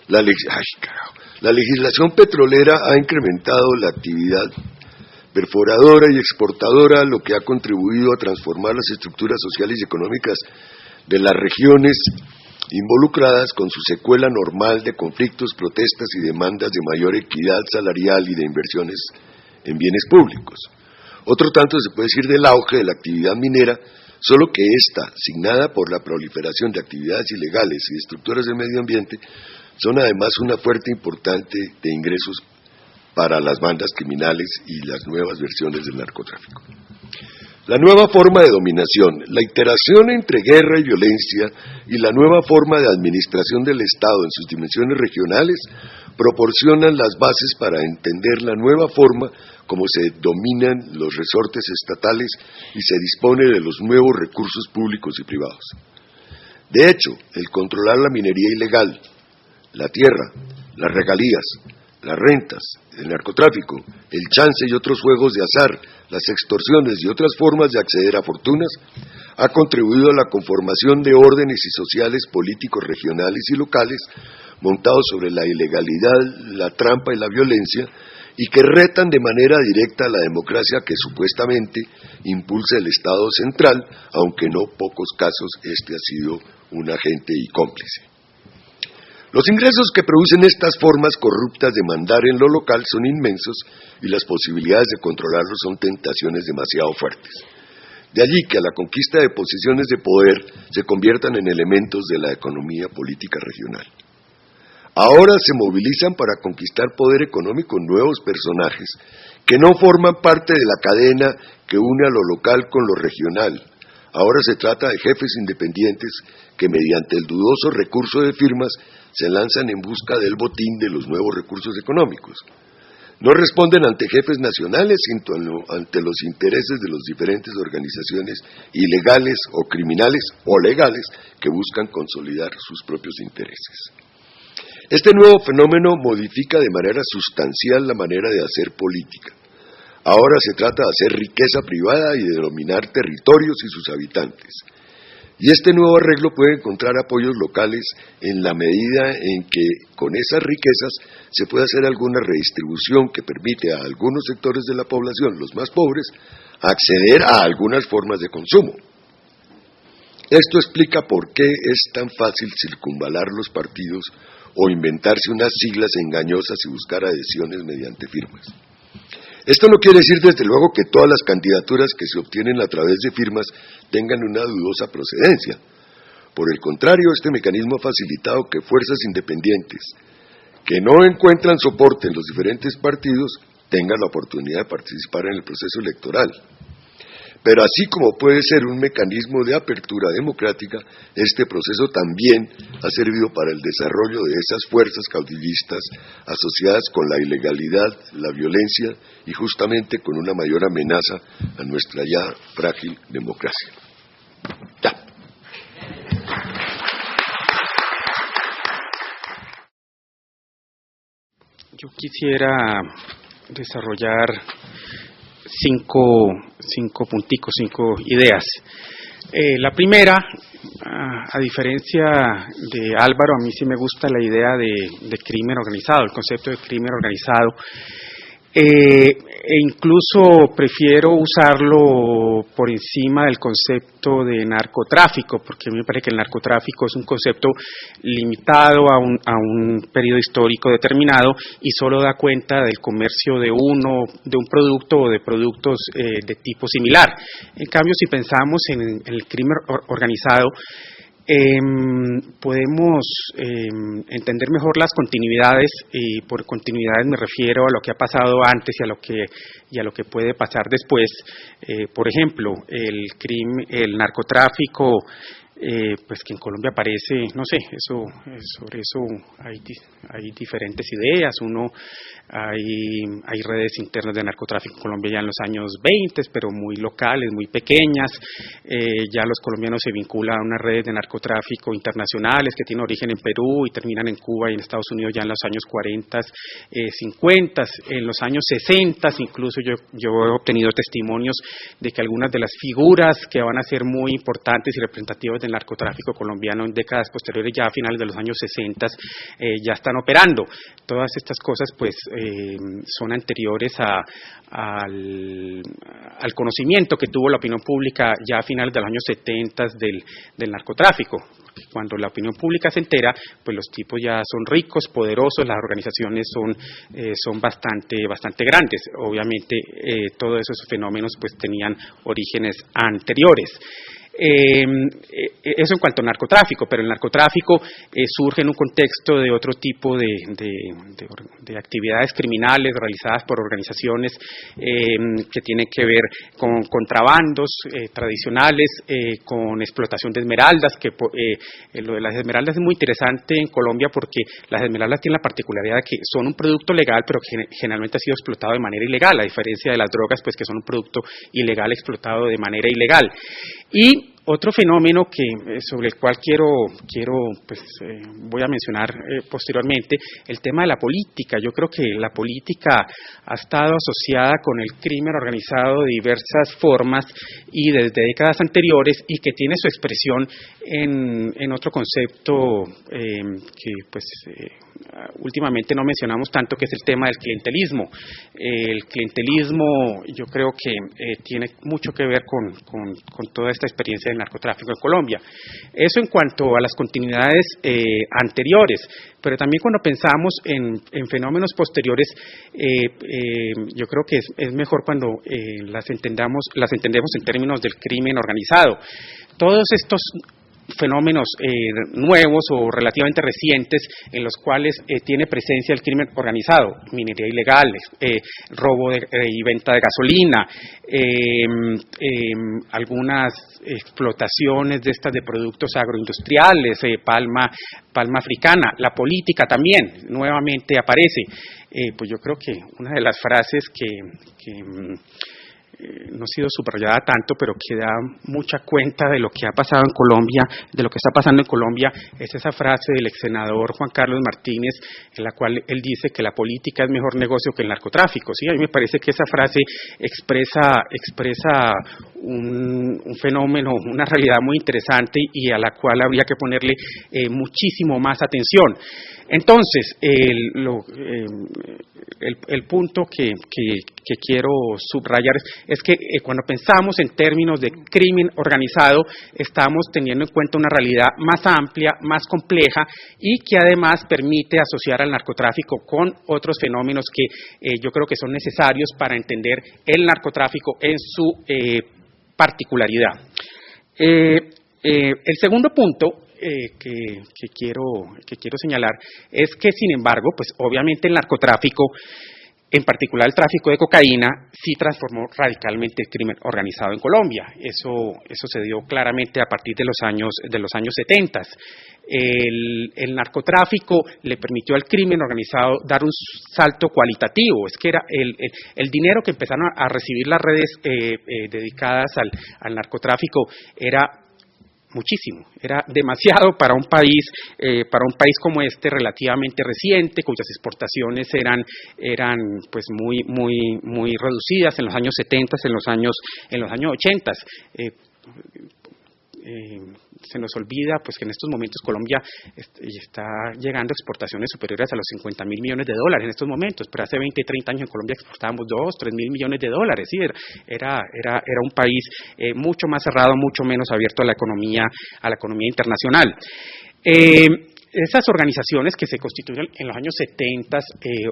La legislación petrolera ha incrementado la actividad perforadora y exportadora, lo que ha contribuido a transformar las estructuras sociales y económicas de las regiones involucradas, con su secuela normal de conflictos, protestas y demandas de mayor equidad salarial y de inversiones en bienes públicos. Otro tanto se puede decir del auge de la actividad minera, solo que esta, signada por la proliferación de actividades ilegales y de estructuras del medio ambiente, son además una fuente importante de ingresos para las bandas criminales y las nuevas versiones del narcotráfico. La nueva forma de dominación, la interacción entre guerra y violencia y la nueva forma de administración del Estado en sus dimensiones regionales proporcionan las bases para entender la nueva forma como se dominan los resortes estatales y se dispone de los nuevos recursos públicos y privados. De hecho, el controlar la minería ilegal, la tierra, las regalías, las rentas, el narcotráfico, el chance y otros juegos de azar, las extorsiones y otras formas de acceder a fortunas, ha contribuido a la conformación de órdenes y sociales políticos regionales y locales montados sobre la ilegalidad, la trampa y la violencia, y que retan de manera directa a la democracia que supuestamente impulsa el Estado central, aunque en no pocos casos este ha sido un agente y cómplice. Los ingresos que producen estas formas corruptas de mandar en lo local son inmensos y las posibilidades de controlarlos son tentaciones demasiado fuertes. De allí que a la conquista de posiciones de poder se conviertan en elementos de la economía política regional. Ahora se movilizan para conquistar poder económico nuevos personajes que no forman parte de la cadena que une a lo local con lo regional. Ahora se trata de jefes independientes que mediante el dudoso recurso de firmas se lanzan en busca del botín de los nuevos recursos económicos. No responden ante jefes nacionales, sino ante los intereses de las diferentes organizaciones ilegales o criminales o legales que buscan consolidar sus propios intereses. Este nuevo fenómeno modifica de manera sustancial la manera de hacer política. Ahora se trata de hacer riqueza privada y de dominar territorios y sus habitantes. Y este nuevo arreglo puede encontrar apoyos locales en la medida en que con esas riquezas se puede hacer alguna redistribución que permite a algunos sectores de la población, los más pobres, acceder a algunas formas de consumo. Esto explica por qué es tan fácil circunvalar los partidos o inventarse unas siglas engañosas y buscar adhesiones mediante firmas. Esto no quiere decir desde luego que todas las candidaturas que se obtienen a través de firmas tengan una dudosa procedencia. Por el contrario, este mecanismo ha facilitado que fuerzas independientes que no encuentran soporte en los diferentes partidos tengan la oportunidad de participar en el proceso electoral. Pero así como puede ser un mecanismo de apertura democrática, este proceso también ha servido para el desarrollo de esas fuerzas caudillistas asociadas con la ilegalidad, la violencia y justamente con una mayor amenaza a nuestra ya frágil democracia. Ya. Yo quisiera desarrollar cinco punticos, 5 ideas. La primera, a diferencia de Álvaro, a mí sí me gusta la idea de crimen organizado, el concepto de crimen organizado. E incluso prefiero usarlo por encima del concepto de narcotráfico, porque a mí me parece que el narcotráfico es un concepto limitado a un periodo histórico determinado y solo da cuenta del comercio de un producto o de productos de tipo similar. En cambio, si pensamos en el crimen organizado, podemos entender mejor las continuidades, y por continuidades me refiero a lo que ha pasado antes y a lo que puede pasar después. Por ejemplo, el narcotráfico, pues que en Colombia aparece, no sé, sobre eso hay diferentes ideas. Hay redes internas de narcotráfico en Colombia ya en los años 20, pero muy locales, muy pequeñas. Ya los colombianos se vinculan a unas redes de narcotráfico internacionales que tienen origen en Perú y terminan en Cuba y en Estados Unidos ya en los años 40, 50. En los años 60 incluso yo he obtenido testimonios de que algunas de las figuras que van a ser muy importantes y representativas del narcotráfico colombiano en décadas posteriores, ya a finales de los años 60, ya están operando. Todas estas cosas pues son anteriores al conocimiento que tuvo la opinión pública ya a finales de los años 70 del narcotráfico. Cuando la opinión pública se entera, pues los tipos ya son ricos, poderosos, las organizaciones son bastante grandes. Obviamente todos esos fenómenos pues tenían orígenes anteriores. Eso en cuanto al narcotráfico, pero el narcotráfico surge en un contexto de otro tipo de actividades criminales realizadas por organizaciones que tienen que ver con contrabandos tradicionales, con explotación de esmeraldas, lo de las esmeraldas es muy interesante en Colombia porque las esmeraldas tienen la particularidad de que son un producto legal, pero que generalmente ha sido explotado de manera ilegal, a diferencia de las drogas, pues que son un producto ilegal explotado de manera ilegal. Y otro fenómeno sobre el cual voy a mencionar posteriormente, el tema de la política. Yo creo que la política ha estado asociada con el crimen organizado de diversas formas y desde décadas anteriores, y que tiene su expresión en otro concepto que últimamente no mencionamos tanto, que es el tema del clientelismo. El clientelismo yo creo que tiene mucho que ver con toda esta experiencia del narcotráfico en Colombia. Eso en cuanto a las continuidades anteriores, pero también cuando pensamos en fenómenos posteriores, yo creo que es mejor cuando las entendemos en términos del crimen organizado. Todos estos fenómenos nuevos o relativamente recientes en los cuales tiene presencia el crimen organizado, minería ilegal, robo y venta de gasolina, algunas explotaciones de productos agroindustriales, palma africana, la política también nuevamente aparece. Pues yo creo que una de las frases que no ha sido subrayada tanto, pero que da mucha cuenta de lo que ha pasado en Colombia, de lo que está pasando en Colombia, es esa frase del ex senador Juan Carlos Martínez, en la cual él dice que la política es mejor negocio que el narcotráfico. Sí, a mí me parece que esa frase expresa un fenómeno, una realidad muy interesante y a la cual habría que ponerle muchísimo más atención. Entonces, el punto que quiero subrayar es que cuando pensamos en términos de crimen organizado, estamos teniendo en cuenta una realidad más amplia, más compleja, y que además permite asociar al narcotráfico con otros fenómenos que yo creo que son necesarios para entender el narcotráfico en su particularidad. El segundo punto que quiero señalar es que, sin embargo, pues obviamente el narcotráfico, en particular el tráfico de cocaína, sí transformó radicalmente el crimen organizado en Colombia. Eso se dio claramente a partir de los años 70. El narcotráfico le permitió al crimen organizado dar un salto cualitativo. Es que era el dinero que empezaron a recibir las redes dedicadas al narcotráfico era muchísimo, era demasiado para un país como este relativamente reciente, cuyas exportaciones eran pues muy reducidas en los años 70, en los años 80. Se nos olvida pues que en estos momentos Colombia está llegando a exportaciones superiores a los $50.000 millones en estos momentos, pero hace 20, 30 años en Colombia exportábamos $2-3 mil millones. Sí, era un país mucho más cerrado, mucho menos abierto a la economía internacional. Esas organizaciones que se constituyen en los años 70,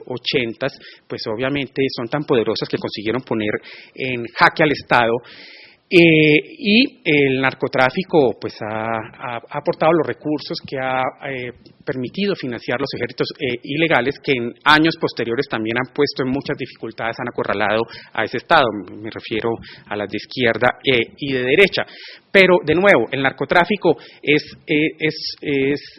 80, pues obviamente son tan poderosas que consiguieron poner en jaque al Estado, Y el narcotráfico pues ha aportado los recursos que ha permitido financiar los ejércitos ilegales que en años posteriores también han puesto en muchas dificultades, han acorralado a ese Estado. Me refiero a las de izquierda y de derecha. Pero, de nuevo, el narcotráfico es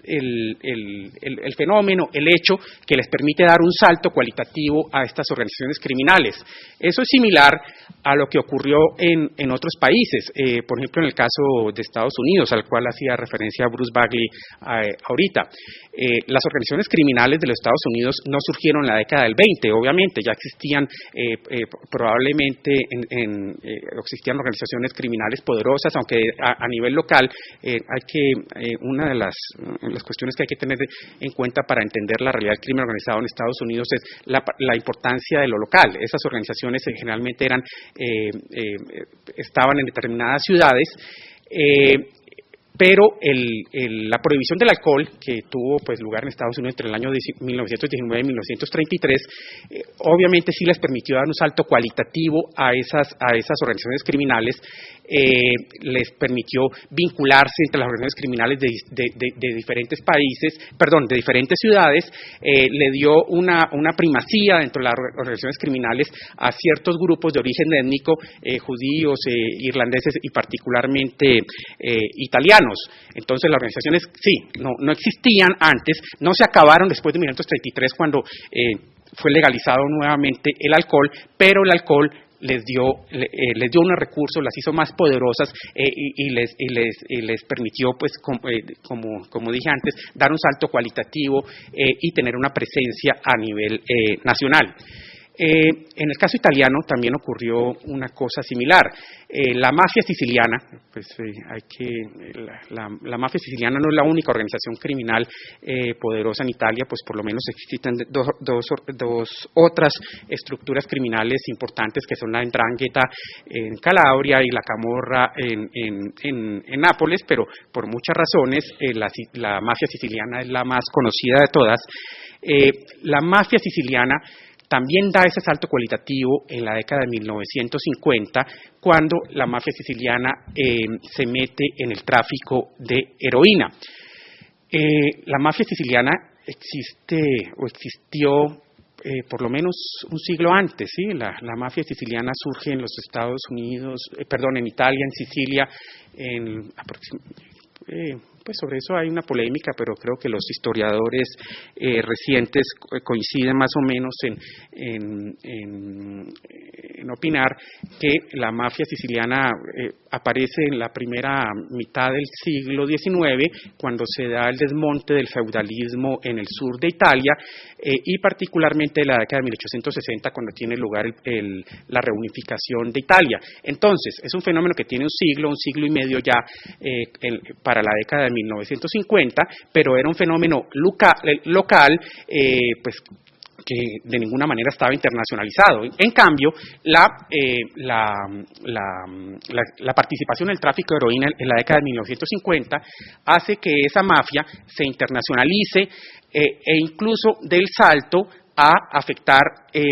el fenómeno, el hecho que les permite dar un salto cualitativo a estas organizaciones criminales. Eso es similar a lo que ocurrió en otros países, por ejemplo, en el caso de Estados Unidos, al cual hacía referencia Bruce Bagley ahorita. Las organizaciones criminales de los Estados Unidos no surgieron en la década del 20, obviamente, ya existían probablemente existían organizaciones criminales poderosas, aunque a nivel local una de las cuestiones que hay que tener en cuenta para entender la realidad del crimen organizado en Estados Unidos es la importancia de lo local. Esas organizaciones generalmente estaban en determinadas ciudades, pero la prohibición del alcohol que tuvo pues lugar en Estados Unidos entre el año 1919 y 1933, obviamente sí les permitió dar un salto cualitativo a esas organizaciones criminales, les permitió vincularse entre las organizaciones criminales de diferentes países, de diferentes ciudades, le dio una primacía dentro de las organizaciones criminales a ciertos grupos de origen étnico, judíos, irlandeses y particularmente italianos. Entonces las organizaciones sí, no existían antes, no se acabaron después de 1933 cuando fue legalizado nuevamente el alcohol, pero el alcohol les dio unos recursos, las hizo más poderosas y les permitió, pues, como dije antes, dar un salto cualitativo y tener una presencia a nivel nacional. En el caso italiano también ocurrió una cosa similar. La mafia siciliana, pues la mafia siciliana no es la única organización criminal poderosa en Italia, pues por lo menos existen dos otras estructuras criminales importantes que son la 'Ndrangheta en Calabria y la Camorra en Nápoles, pero por muchas razones la mafia siciliana es la más conocida de todas. La mafia siciliana también da ese salto cualitativo en la década de 1950, cuando la mafia siciliana se mete en el tráfico de heroína. La mafia siciliana existió por lo menos un siglo antes, ¿sí? La mafia siciliana surge en los Estados Unidos, en Italia, en Sicilia, pues sobre eso hay una polémica, pero creo que los historiadores recientes coinciden más o menos en opinar que la mafia siciliana aparece en la primera mitad del siglo XIX, cuando se da el desmonte del feudalismo en el sur de Italia, y particularmente en la década de 1860, cuando tiene lugar la reunificación de Italia. Entonces, es un fenómeno que tiene un siglo y medio ya para la década de 1950, pero era un fenómeno local, pues que de ninguna manera estaba internacionalizado. En cambio, la participación en el tráfico de heroína en la década de 1950 hace que esa mafia se internacionalice e incluso dé el salto a afectar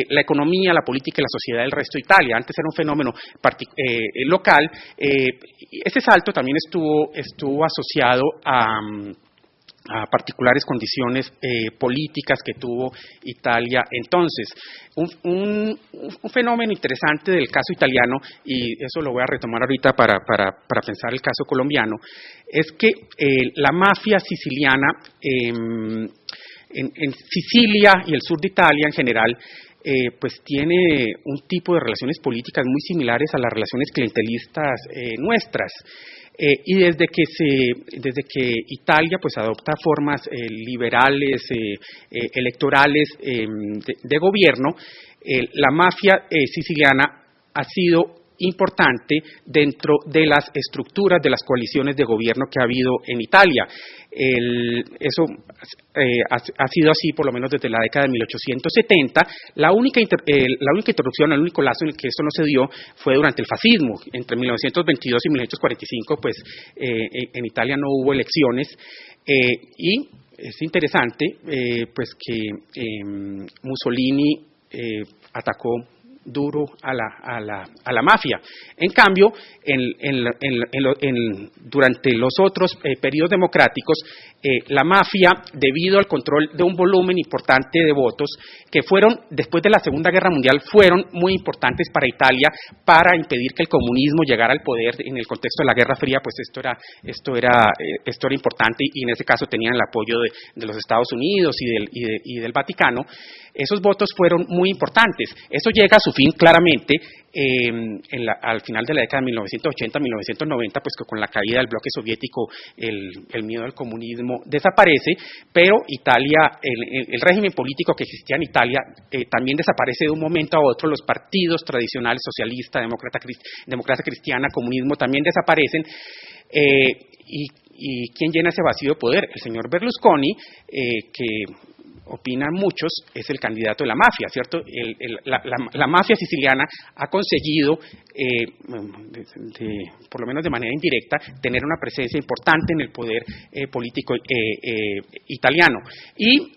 la economía, la política y la sociedad del resto de Italia. Antes era un fenómeno local. Ese salto también estuvo asociado a particulares condiciones políticas que tuvo Italia entonces. Un fenómeno interesante del caso italiano, y eso lo voy a retomar ahorita para pensar el caso colombiano, es que la mafia siciliana en Sicilia y el sur de Italia en general, pues tiene un tipo de relaciones políticas muy similares a las relaciones clientelistas nuestras. Y desde que Italia pues adopta formas liberales, electorales de gobierno, la mafia siciliana ha sido importante dentro de las estructuras de las coaliciones de gobierno que ha habido en Italia. Eso ha sido así por lo menos desde la década de 1870. La única interrupción, el único lazo en el que esto no se dio fue durante el fascismo. Entre 1922 y 1945, pues en Italia no hubo elecciones y es interesante pues que Mussolini atacó duro a la mafia. En cambio, durante los otros periodos democráticos, la mafia, debido al control de un volumen importante de votos, que fueron, después de la Segunda Guerra Mundial, fueron muy importantes para Italia, para impedir que el comunismo llegara al poder en el contexto de la Guerra Fría, pues esto era importante, y en ese caso tenían el apoyo de los Estados Unidos y del Vaticano. Esos votos fueron muy importantes. Eso llega a su fin claramente al final de la década de 1980-1990, pues que con la caída del bloque soviético el miedo al comunismo desaparece, pero Italia, el régimen político que existía en Italia también desaparece de un momento a otro. Los partidos tradicionales, socialista, democracia cristiana, comunismo, también desaparecen. ¿Y quién llena ese vacío de poder? El señor Berlusconi, que opinan muchos, es el candidato de la mafia, ¿cierto? La mafia siciliana ha conseguido, por lo menos de manera indirecta, tener una presencia importante en el poder político italiano. Y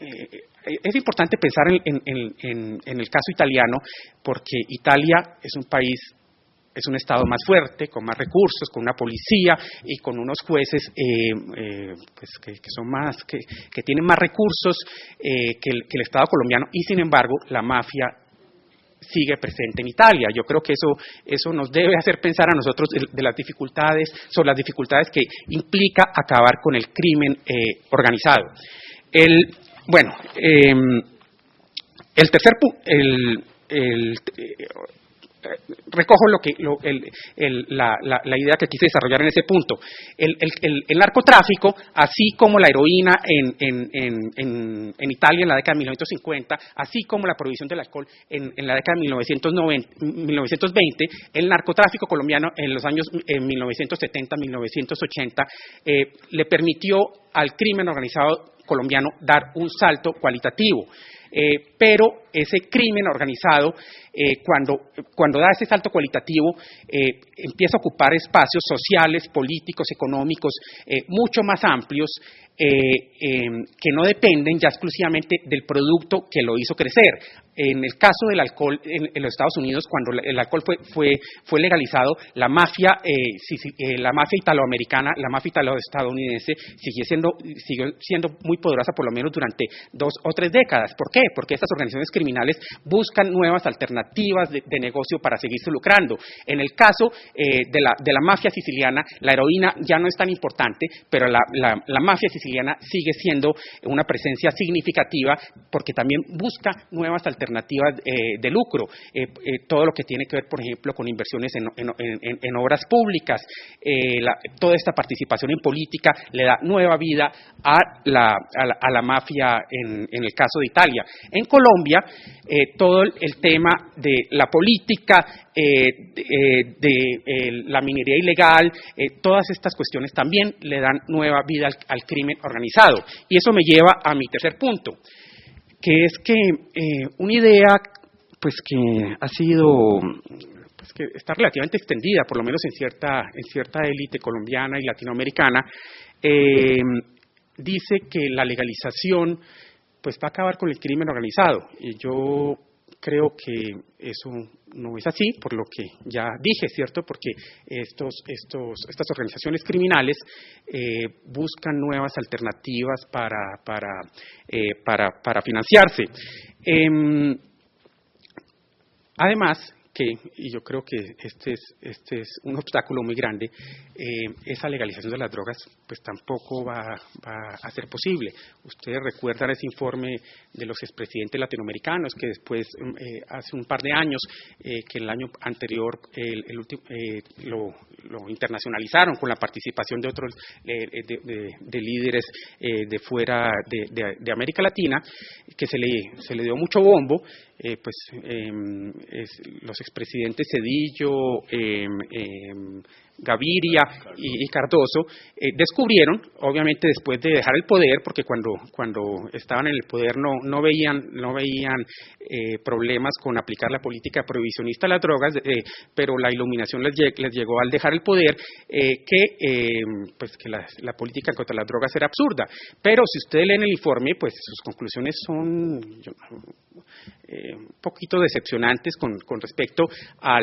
es importante pensar en el caso italiano, porque Italia es un país, es un Estado más fuerte, con más recursos, con una policía y con unos jueces pues que son más, que tienen más recursos que el Estado colombiano, y sin embargo la mafia sigue presente en Italia. Yo creo que eso nos debe hacer pensar a nosotros sobre las dificultades que implica acabar con el crimen organizado. El tercer punto, recojo la idea que quise desarrollar en ese punto. El narcotráfico, así como la heroína en Italia en la década de 1950, así como la prohibición del alcohol en la década de 1920, el narcotráfico colombiano en los años 1970-1980 le permitió al crimen organizado colombiano dar un salto cualitativo. Pero ese crimen organizado, cuando da ese salto cualitativo, empieza a ocupar espacios sociales, políticos, económicos mucho más amplios, que no dependen ya exclusivamente del producto que lo hizo crecer. En el caso del alcohol en los Estados Unidos, cuando el alcohol fue legalizado, la mafia italoamericana, la mafia italoestadounidense siguió siendo muy poderosa, por lo menos durante 2 o 3 décadas. ¿Por qué? Porque estas organizaciones criminales buscan nuevas alternativas de negocio para seguirse lucrando. En el caso de la mafia siciliana, la heroína ya no es tan importante, pero la mafia siciliana sigue siendo una presencia significativa, porque también busca nuevas alternativas de lucro. Todo lo que tiene que ver, por ejemplo, con inversiones en obras públicas, toda esta participación en política le da nueva vida a la mafia en el caso de Italia. En Colombia, todo el tema de la política, de la minería ilegal, todas estas cuestiones también le dan nueva vida al crimen organizado. Y eso me lleva a mi tercer punto, que es que una idea pues que ha sido, pues que está relativamente extendida, por lo menos en cierta élite colombiana y latinoamericana, dice que la legalización pues va a acabar con el crimen organizado. Y yo creo que eso no es así, por lo que ya dije, ¿cierto? Porque estas organizaciones criminales buscan nuevas alternativas para financiarse. Además, y yo creo que este es un obstáculo muy grande, esa legalización de las drogas pues tampoco va a ser posible. Ustedes recuerdan ese informe de los expresidentes latinoamericanos que después, hace un par de años, que el año anterior lo internacionalizaron con la participación de otros de líderes de fuera de América Latina, que se le dio mucho bombo. Los expresidentes Zedillo, Gaviria y Cardoso descubrieron, obviamente después de dejar el poder, porque cuando estaban en el poder no veían problemas con aplicar la política prohibicionista a las drogas, pero la iluminación les llegó al dejar el poder, que la política contra las drogas era absurda. Pero si ustedes leen el informe, pues sus conclusiones son un poquito decepcionantes con respecto a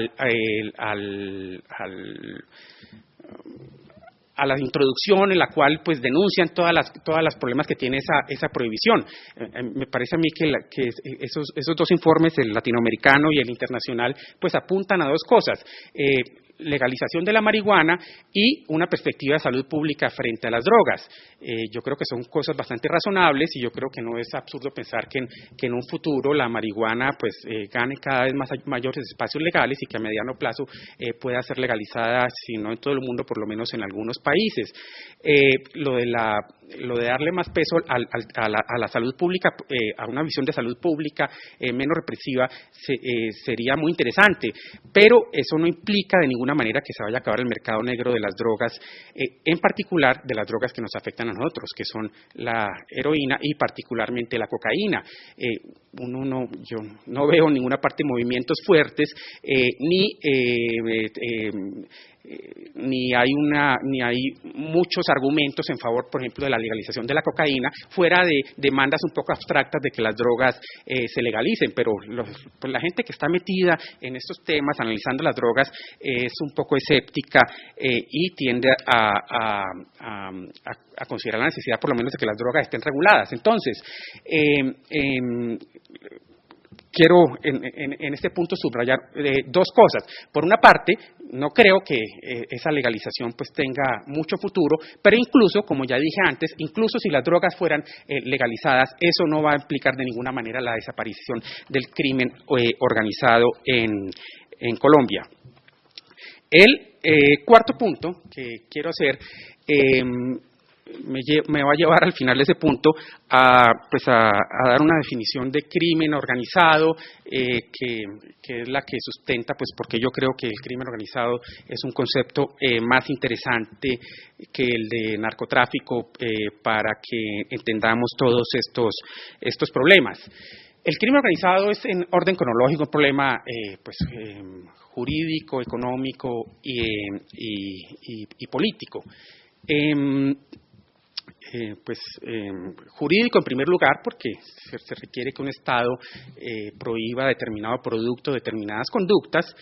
la introducción en la cual pues denuncian todas las problemas que tiene esa prohibición. Me parece a mí que esos dos informes, el latinoamericano y el internacional, pues apuntan a dos cosas: legalización de la marihuana y una perspectiva de salud pública frente a las drogas. Yo creo que son cosas bastante razonables y yo creo que no es absurdo pensar que en un futuro la marihuana pues gane cada vez mayores espacios legales y que a mediano plazo pueda ser legalizada, si no en todo el mundo, por lo menos en algunos países. Lo de darle más peso a la salud pública, a una visión de salud pública menos represiva, sería muy interesante, pero eso no implica de ninguna manera que se vaya a acabar el mercado negro de las drogas, en particular de las drogas que nos afectan a nosotros, que son la heroína y particularmente la cocaína. Yo no veo en ninguna parte movimientos fuertes, ni hay muchos argumentos en favor, por ejemplo, de la legalización de la cocaína, fuera de demandas un poco abstractas de que las drogas se legalicen, pero pues la gente que está metida en estos temas, analizando las drogas, es un poco escéptica y tiende a considerar la necesidad, por lo menos, de que las drogas estén reguladas. Entonces, quiero en este punto subrayar dos cosas. Por una parte, no creo que esa legalización pues tenga mucho futuro, pero incluso, como ya dije antes, incluso si las drogas fueran legalizadas, eso no va a implicar de ninguna manera la desaparición del crimen organizado en Colombia. El cuarto punto que quiero hacer me va a llevar al final de ese punto a dar una definición de crimen organizado que es la que sustenta, pues porque yo creo que el crimen organizado es un concepto más interesante que el de narcotráfico para que entendamos todos estos problemas. El crimen organizado es, en orden cronológico, un problema jurídico, económico y político. Jurídico en primer lugar, porque se requiere que un Estado prohíba determinado producto, determinadas conductas.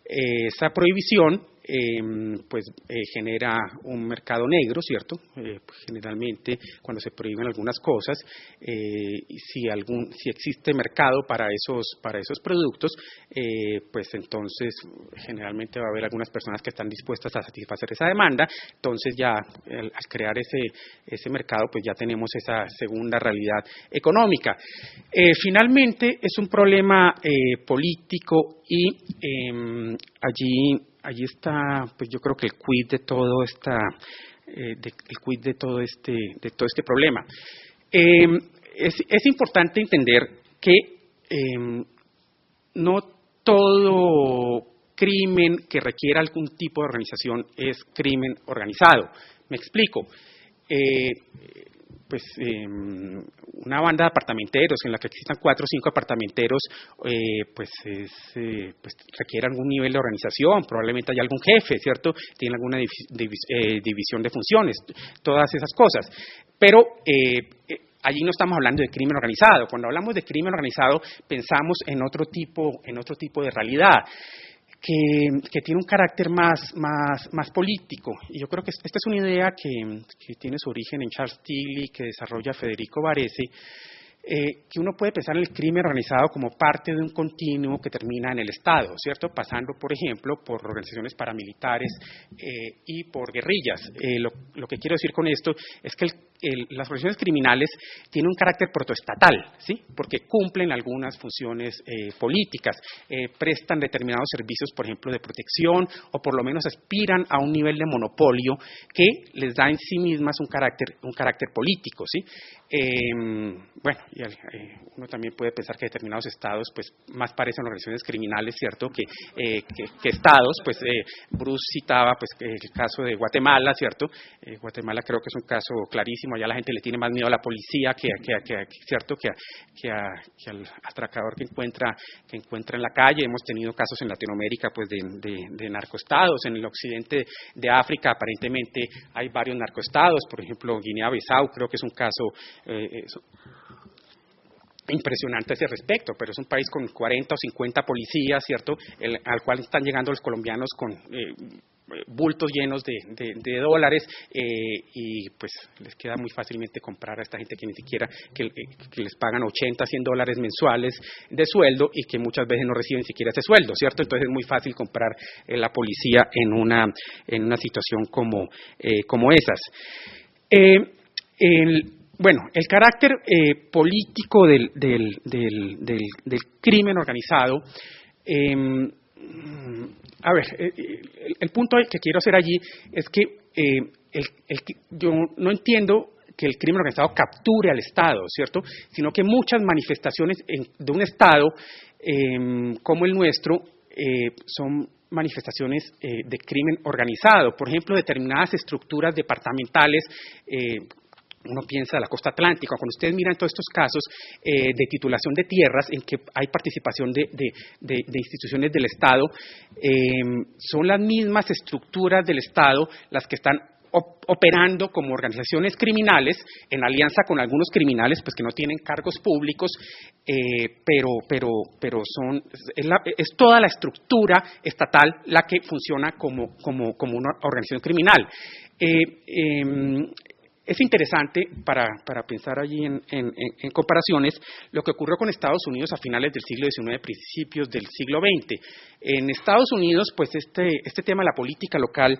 Esa prohibición genera un mercado negro, ¿cierto? Generalmente cuando se prohíben algunas cosas, si existe mercado para esos productos, pues entonces generalmente va a haber algunas personas que están dispuestas a satisfacer esa demanda. Entonces ya al crear ese mercado, pues ya tenemos esa segunda realidad económica. Finalmente es un problema político y allí está, pues yo creo que el quid de todo este problema. Es importante entender que no todo crimen que requiera algún tipo de organización es crimen organizado. Me explico. Una banda de apartamenteros en la que existan 4 o 5 apartamenteros, requiere algún nivel de organización, probablemente hay algún jefe, ¿cierto? Tiene alguna división de funciones, todas esas cosas. Pero allí no estamos hablando de crimen organizado. Cuando hablamos de crimen organizado, pensamos en otro tipo de realidad, que tiene un carácter más político. Y yo creo que esta es una idea que tiene su origen en Charles Tilly, que desarrolla Federico Varese, que uno puede pensar en el crimen organizado como parte de un continuo que termina en el Estado, ¿cierto? Pasando, por ejemplo, por organizaciones paramilitares y por guerrillas. Lo que quiero decir con esto es que las organizaciones criminales tienen un carácter protoestatal, ¿sí? Porque cumplen algunas funciones políticas, prestan determinados servicios, por ejemplo, de protección, o por lo menos aspiran a un nivel de monopolio que les da en sí mismas un carácter político, ¿sí? Uno también puede pensar que determinados estados pues más parecen organizaciones criminales, ¿cierto?, que estados. Bruce citaba pues el caso de Guatemala, ¿cierto? Guatemala creo que es un caso clarísimo. Allá la gente le tiene más miedo a la policía ¿cierto?, que al atracador que encuentra en la calle. Hemos tenido casos en Latinoamérica pues de narcoestados. En el occidente de África aparentemente hay varios narcoestados, por ejemplo Guinea-Bissau creo que es un caso impresionante a ese respecto, pero es un país con 40 o 50 policías, ¿cierto?, al cual están llegando los colombianos con bultos llenos de dólares, y pues les queda muy fácilmente comprar a esta gente que ni siquiera, que les pagan 80, 100 dólares mensuales de sueldo y que muchas veces no reciben ni siquiera ese sueldo, ¿cierto? Entonces es muy fácil comprar la policía en una situación como esas. Bueno, el carácter político del crimen organizado, a ver, el punto que quiero hacer allí es que yo no entiendo que el crimen organizado capture al Estado, ¿cierto?, sino que muchas manifestaciones de un Estado como el nuestro son manifestaciones de crimen organizado. Por ejemplo, determinadas estructuras departamentales, uno piensa a la costa atlántica, cuando ustedes miran todos estos casos de titulación de tierras en que hay participación de instituciones del Estado, son las mismas estructuras del Estado las que están operando como organizaciones criminales en alianza con algunos criminales pues que no tienen cargos públicos, pero es toda la estructura estatal la que funciona como una organización criminal. Es interesante para pensar allí en comparaciones lo que ocurrió con Estados Unidos a finales del siglo XIX, principios del siglo XX. En Estados Unidos, pues este tema de la política local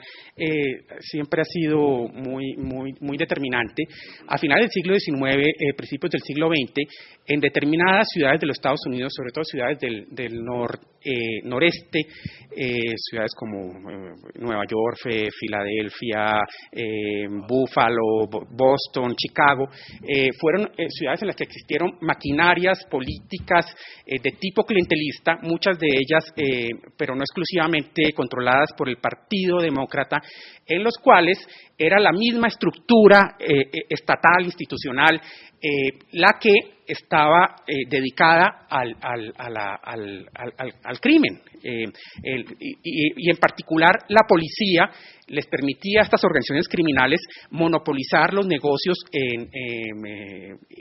siempre ha sido muy determinante. A finales del siglo XIX, principios del siglo XX, en determinadas ciudades de los Estados Unidos, sobre todo ciudades del noreste, ciudades como Nueva York, Filadelfia, Buffalo, Boston, Chicago, fueron ciudades en las que existieron maquinarias políticas de tipo clientelista, muchas de ellas, pero no exclusivamente, controladas por el Partido Demócrata, en los cuales era la misma estructura estatal, institucional, la que estaba dedicada al crimen. Y en particular la policía les permitía a estas organizaciones criminales monopolizar los negocios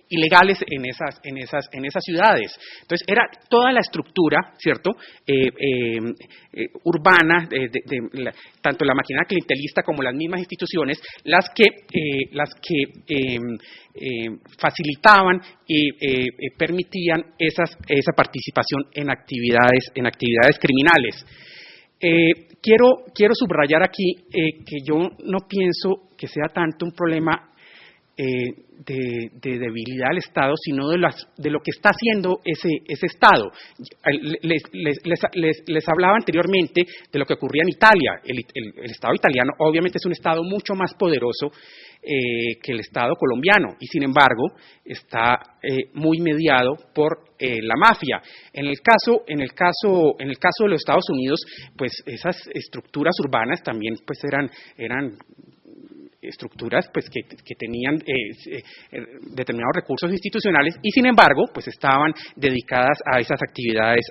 ilegales en esas ciudades. Entonces era toda la estructura, ¿cierto?, urbana, tanto la maquinaria clientelista como las mismas instituciones, las que facilitaban y permitían esa participación en actividades criminales. Quiero subrayar aquí que yo no pienso que sea tanto un problema de debilidad del Estado, sino de lo que está haciendo ese Estado. Les hablaba anteriormente de lo que ocurría en Italia. El Estado italiano obviamente es un Estado mucho más poderoso que el Estado colombiano, y sin embargo está muy mediado por la mafia. En el caso de los Estados Unidos, pues esas estructuras urbanas también pues eran estructuras pues que tenían determinados recursos institucionales, y sin embargo pues estaban dedicadas a esas actividades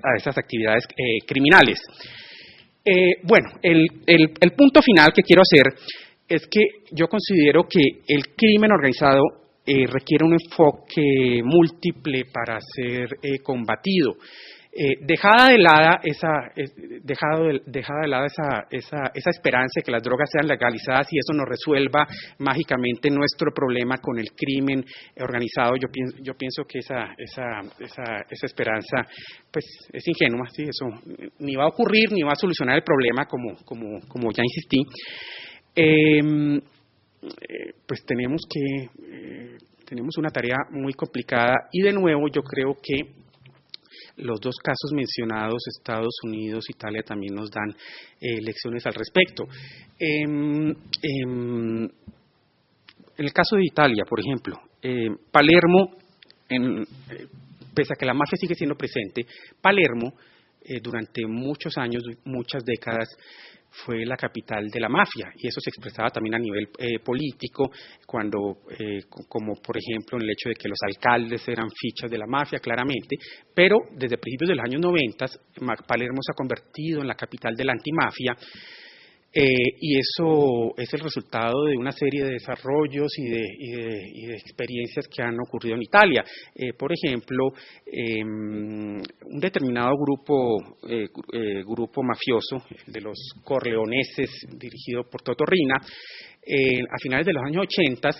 criminales. Bueno, el punto final que quiero hacer es que yo considero que el crimen organizado requiere un enfoque múltiple para ser combatido. Dejada de lado esa esperanza de que las drogas sean legalizadas y eso nos resuelva mágicamente nuestro problema con el crimen organizado, yo pienso que esa esperanza pues es ingenua, ¿sí? Eso ni va a ocurrir ni va a solucionar el problema, como ya insistí. Pues tenemos una tarea muy complicada, y de nuevo yo creo que los dos casos mencionados, Estados Unidos, Italia, también nos dan lecciones al respecto. En el caso de Italia, por ejemplo, Palermo, pese a que la mafia sigue siendo presente, Palermo durante muchos años, muchas décadas, fue la capital de la mafia, y eso se expresaba también a nivel político, cuando, como por ejemplo en el hecho de que los alcaldes eran fichas de la mafia, claramente, pero desde principios de los años 90, Palermo se ha convertido en la capital de la antimafia, y eso es el resultado de una serie de desarrollos y de experiencias que han ocurrido en Italia. Por ejemplo, un determinado grupo mafioso, el de los corleoneses, dirigido por Totò Riina, a finales de los años 80,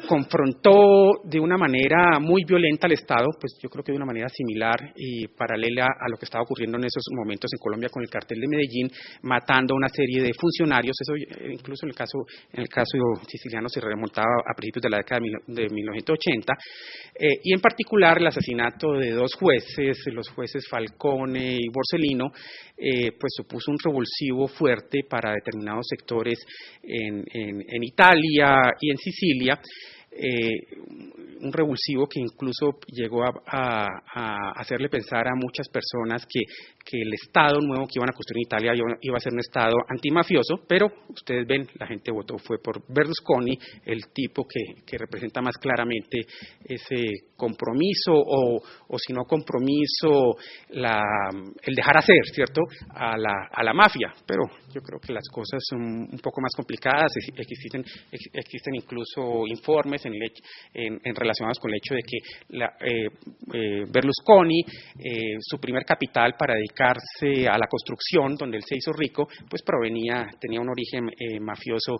confrontó de una manera muy violenta al Estado, pues yo creo que de una manera similar y paralela a lo que estaba ocurriendo en esos momentos en Colombia con el cartel de Medellín, matando a una serie de funcionarios. Eso incluso en el caso siciliano se remontaba a principios de la década de 1980, y en particular el asesinato de dos jueces, los jueces Falcone y Borsellino, pues supuso un revulsivo fuerte para determinados sectores en Italia y en Sicilia, un revulsivo que incluso llegó a hacerle pensar a muchas personas que el Estado nuevo que iban a construir en Italia iba a ser un Estado antimafioso, pero ustedes ven, la gente votó fue por Berlusconi, el tipo que representa más claramente ese compromiso o si no compromiso, el dejar hacer, ¿cierto?, a la mafia. Pero yo creo que las cosas son un poco más complicadas. Existen incluso informes relacionados con el hecho de que Berlusconi, su primer capital para dedicarse a la construcción, donde él se hizo rico, pues tenía un origen mafioso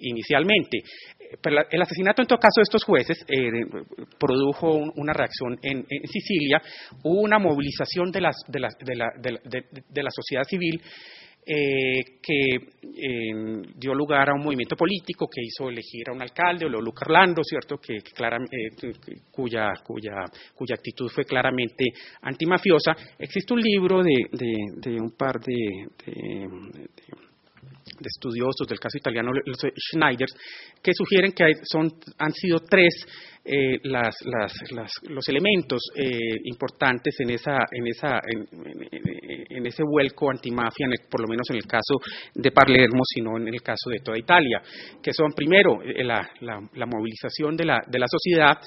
inicialmente. Pero el asesinato, en todo caso, de estos jueces produjo una reacción en Sicilia. Hubo una movilización de la sociedad civil que dio lugar a un movimiento político que hizo elegir a un alcalde, Luca Orlando, ¿cierto?, cuya actitud fue claramente antimafiosa. Existe un libro de un par de estudiosos del caso italiano, los Schneiders, que sugieren que han sido tres los elementos importantes en ese vuelco antimafia, por lo menos en el caso de Palermo, sino en el caso de toda Italia, que son, primero, la movilización de la sociedad,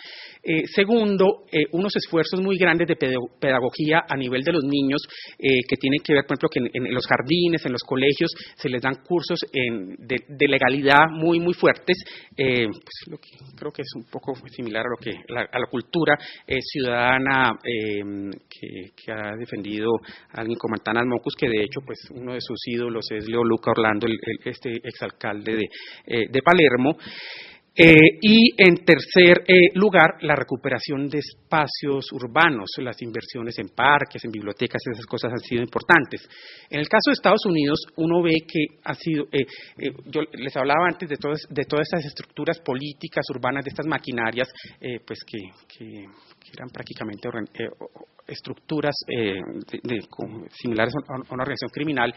segundo, unos esfuerzos muy grandes de pedagogía a nivel de los niños, que tienen que ver, por ejemplo, que en los jardines, en los colegios, se les dan cursos de legalidad muy, muy fuertes, pues lo que creo que es un poco similar a la cultura ciudadana que ha defendido a alguien como Antanas Mockus, que de hecho pues uno de sus ídolos es Luca Orlando, este exalcalde de Palermo. Y en tercer lugar, la recuperación de espacios urbanos, las inversiones en parques, en bibliotecas, esas cosas han sido importantes. En el caso de Estados Unidos, uno ve que ha sido, yo les hablaba antes de todas estas estructuras políticas urbanas, de estas maquinarias, pues que eran prácticamente estructuras similares a una organización criminal.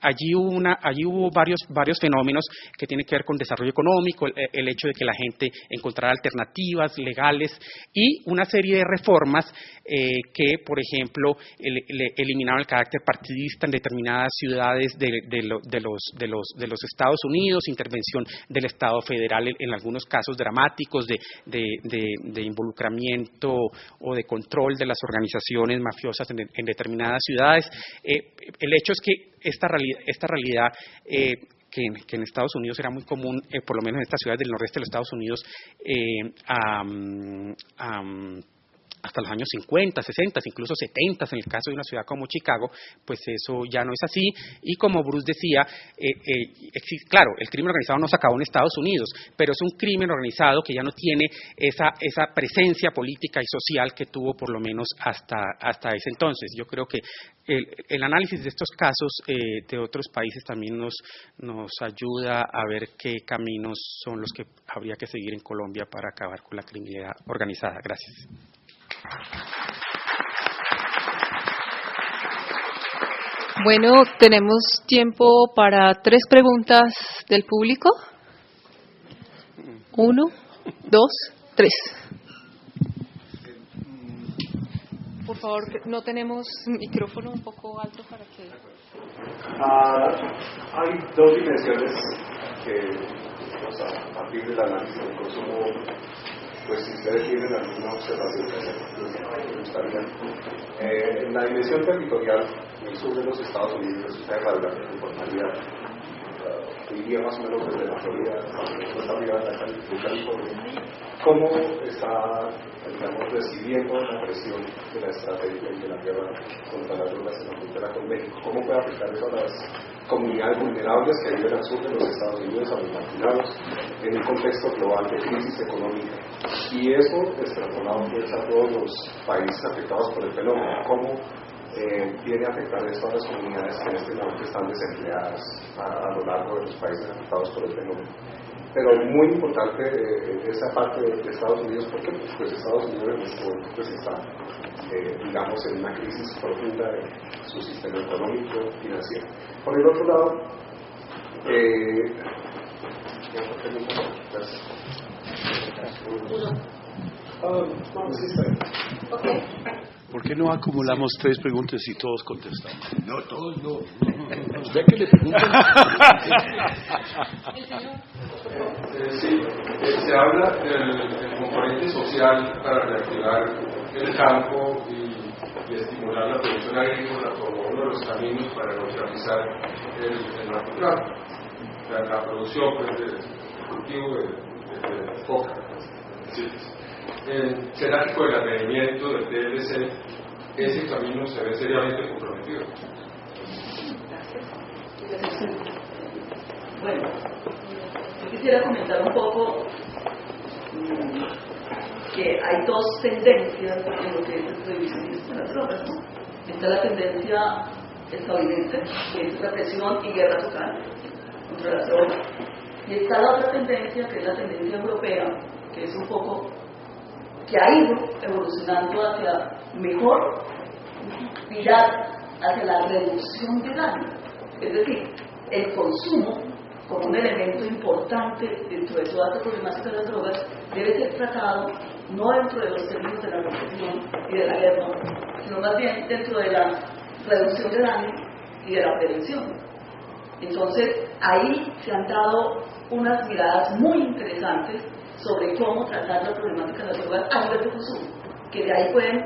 Allí hubo varios fenómenos que tienen que ver con desarrollo económico, el hecho de que la gente encontrara alternativas legales y una serie de reformas que, por ejemplo, eliminaron el carácter partidista en determinadas ciudades de los Estados Unidos, intervención del Estado federal en algunos casos dramáticos de involucramiento o de control de las organizaciones mafiosas en determinadas ciudades. El hecho es que esta realidad que en Estados Unidos era muy común, por lo menos en estas ciudades del noroeste de los Estados Unidos, hasta los años 50, 60, incluso 70, en el caso de una ciudad como Chicago, pues eso ya no es así. Y como Bruce decía, claro, el crimen organizado no se acabó en Estados Unidos, pero es un crimen organizado que ya no tiene esa presencia política y social que tuvo por lo menos hasta ese entonces. Yo creo que el análisis de estos casos de otros países también nos ayuda a ver qué caminos son los que habría que seguir en Colombia para acabar con la criminalidad organizada. Gracias. Bueno, tenemos tiempo para 3 preguntas del público. 1, 2, 3. Por favor, no tenemos micrófono un poco alto para que... Hay dos dimensiones que, a partir del análisis del consumo pues si ustedes tienen alguna observación que hacer, me gustaría. En la dimensión territorial, el sur de los Estados Unidos, ustedes hablan de informalidad, diría más o menos desde la Florida hasta la costa arriba de California. ¿Cómo está, digamos, recibiendo la presión de la estrategia y de la guerra contra las drogas en la frontera con México? ¿Cómo puede afectar eso a las comunidades vulnerables que viven al sur de los Estados Unidos, a los marginados, en un contexto global de crisis económica? Y eso extrapolado pues, a todos los países afectados por el fenómeno. ¿Cómo viene a afectar esto a las comunidades que en este momento están desempleadas a lo largo de los países afectados por el fenómeno? Pero muy importante esa parte de Estados Unidos, porque pues Estados Unidos en este momento pues, está, digamos, en una crisis profunda de su sistema económico, financiero. Por el otro lado, ¿por qué no acumulamos 3 preguntas y todos contestamos? No, todos no. ¿Usted que le preguntan? Sí, se habla del componente social para reactivar el campo y estimular la producción agrícola como uno de los caminos para neutralizar el narcotráfico. La producción pues, del cultivo de coca. ¿Será que con el advenimiento del TLC ese camino se ve seriamente comprometido? Bueno, yo quisiera comentar un poco que hay 2 tendencias en lo que es el prohibicionismo de las drogas, ¿no? Está la tendencia estadounidense, que es represión y guerra total contra las drogas, y está la otra tendencia, que es la tendencia europea, que es un poco que ha ido evolucionando hacia mejor mirar hacia la reducción de daño, es decir, el consumo como un elemento importante dentro de toda esta problemática de las drogas debe ser tratado no dentro de los términos de la represión y de la guerra, sino más bien dentro de la reducción de daño y de la prevención. Entonces ahí se han dado unas miradas muy interesantes sobre cómo tratar la problemática de las drogas a nivel de consumo, que de ahí pueden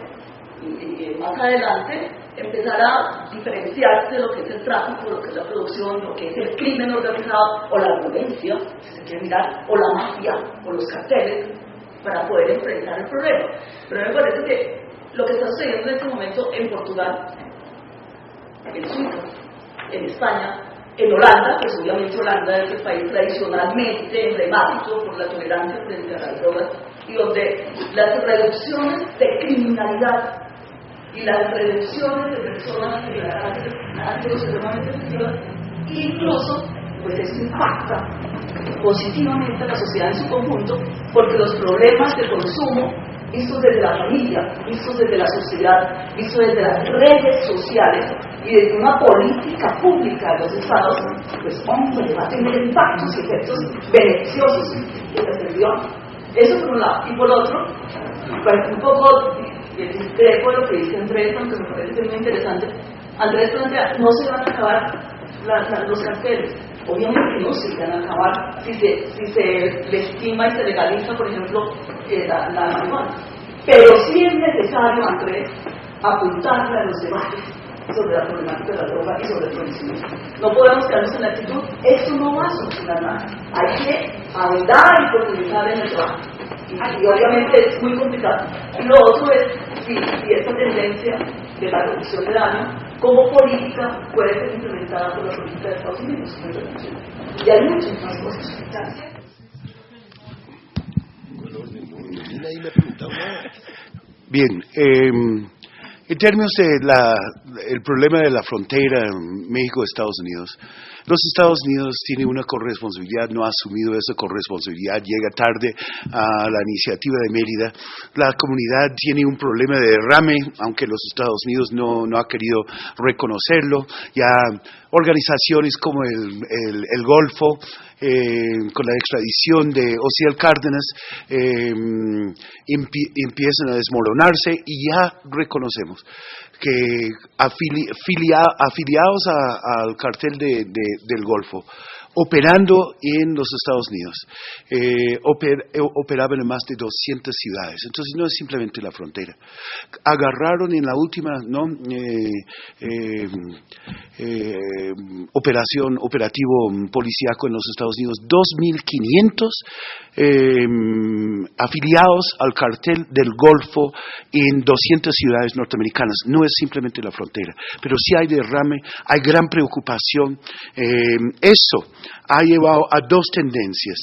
más adelante empezar a diferenciarse lo que es el tráfico, lo que es la producción, lo que es el crimen organizado o la violencia, si se quiere mirar, o la mafia o los carteles, para poder enfrentar el problema. Pero me parece que lo que está sucediendo en este momento en Portugal, en Suiza, en España, en Holanda, pues obviamente Holanda es el país tradicionalmente emblemático por la tolerancia frente a las drogas y donde las reducciones de criminalidad y las reducciones de personas que han sido extremadamente efectivas, incluso pues eso impacta positivamente a la sociedad en su conjunto, porque los problemas de consumo vistos desde la familia, vistos desde la sociedad, vistos desde las redes sociales y desde una política pública de los estados, pues hombre, va a tener impactos y efectos beneficiosos en la sociedad. Eso por un lado. Y por otro, pues un poco discrepo de lo que dice Andrés, aunque me parece muy interesante. Andrés plantea, no se van a acabar los carteles. Obviamente no se van a acabar si se legitima y se legaliza, por ejemplo, la marihuana. Pero sí es necesario, Andrés, apuntarle a los debates sobre la problemática de la droga y sobre el prohibicionismo. No podemos quedarnos en la actitud, eso no va a solucionar nada. Hay que ahondar y profundizar en el trabajo. Y obviamente es muy complicado. Y lo otro es si esta tendencia de la reducción de daño como política puede ser implementada por la política de Estados Unidos. Y hay muchas más cosas. Gracias. Bien, en términos del problema de la frontera en México-Estados Unidos, los Estados Unidos tienen una corresponsabilidad, no ha asumido esa corresponsabilidad, llega tarde a la iniciativa de Mérida. La comunidad tiene un problema de derrame, aunque los Estados Unidos no ha querido reconocerlo. Ya organizaciones como el Golfo, con la extradición de Osiel Cárdenas, empiezan a desmoronarse y ya reconocemos que afiliados al cartel del Golfo operando en los Estados Unidos. Operaban en más de 200 ciudades. Entonces no es simplemente la frontera. Agarraron en la última operativo policíaco en los Estados Unidos 2.500 afiliados al cartel del Golfo en 200 ciudades norteamericanas. No es simplemente la frontera, pero sí hay derrame, hay gran preocupación. Eso ha llevado a dos tendencias,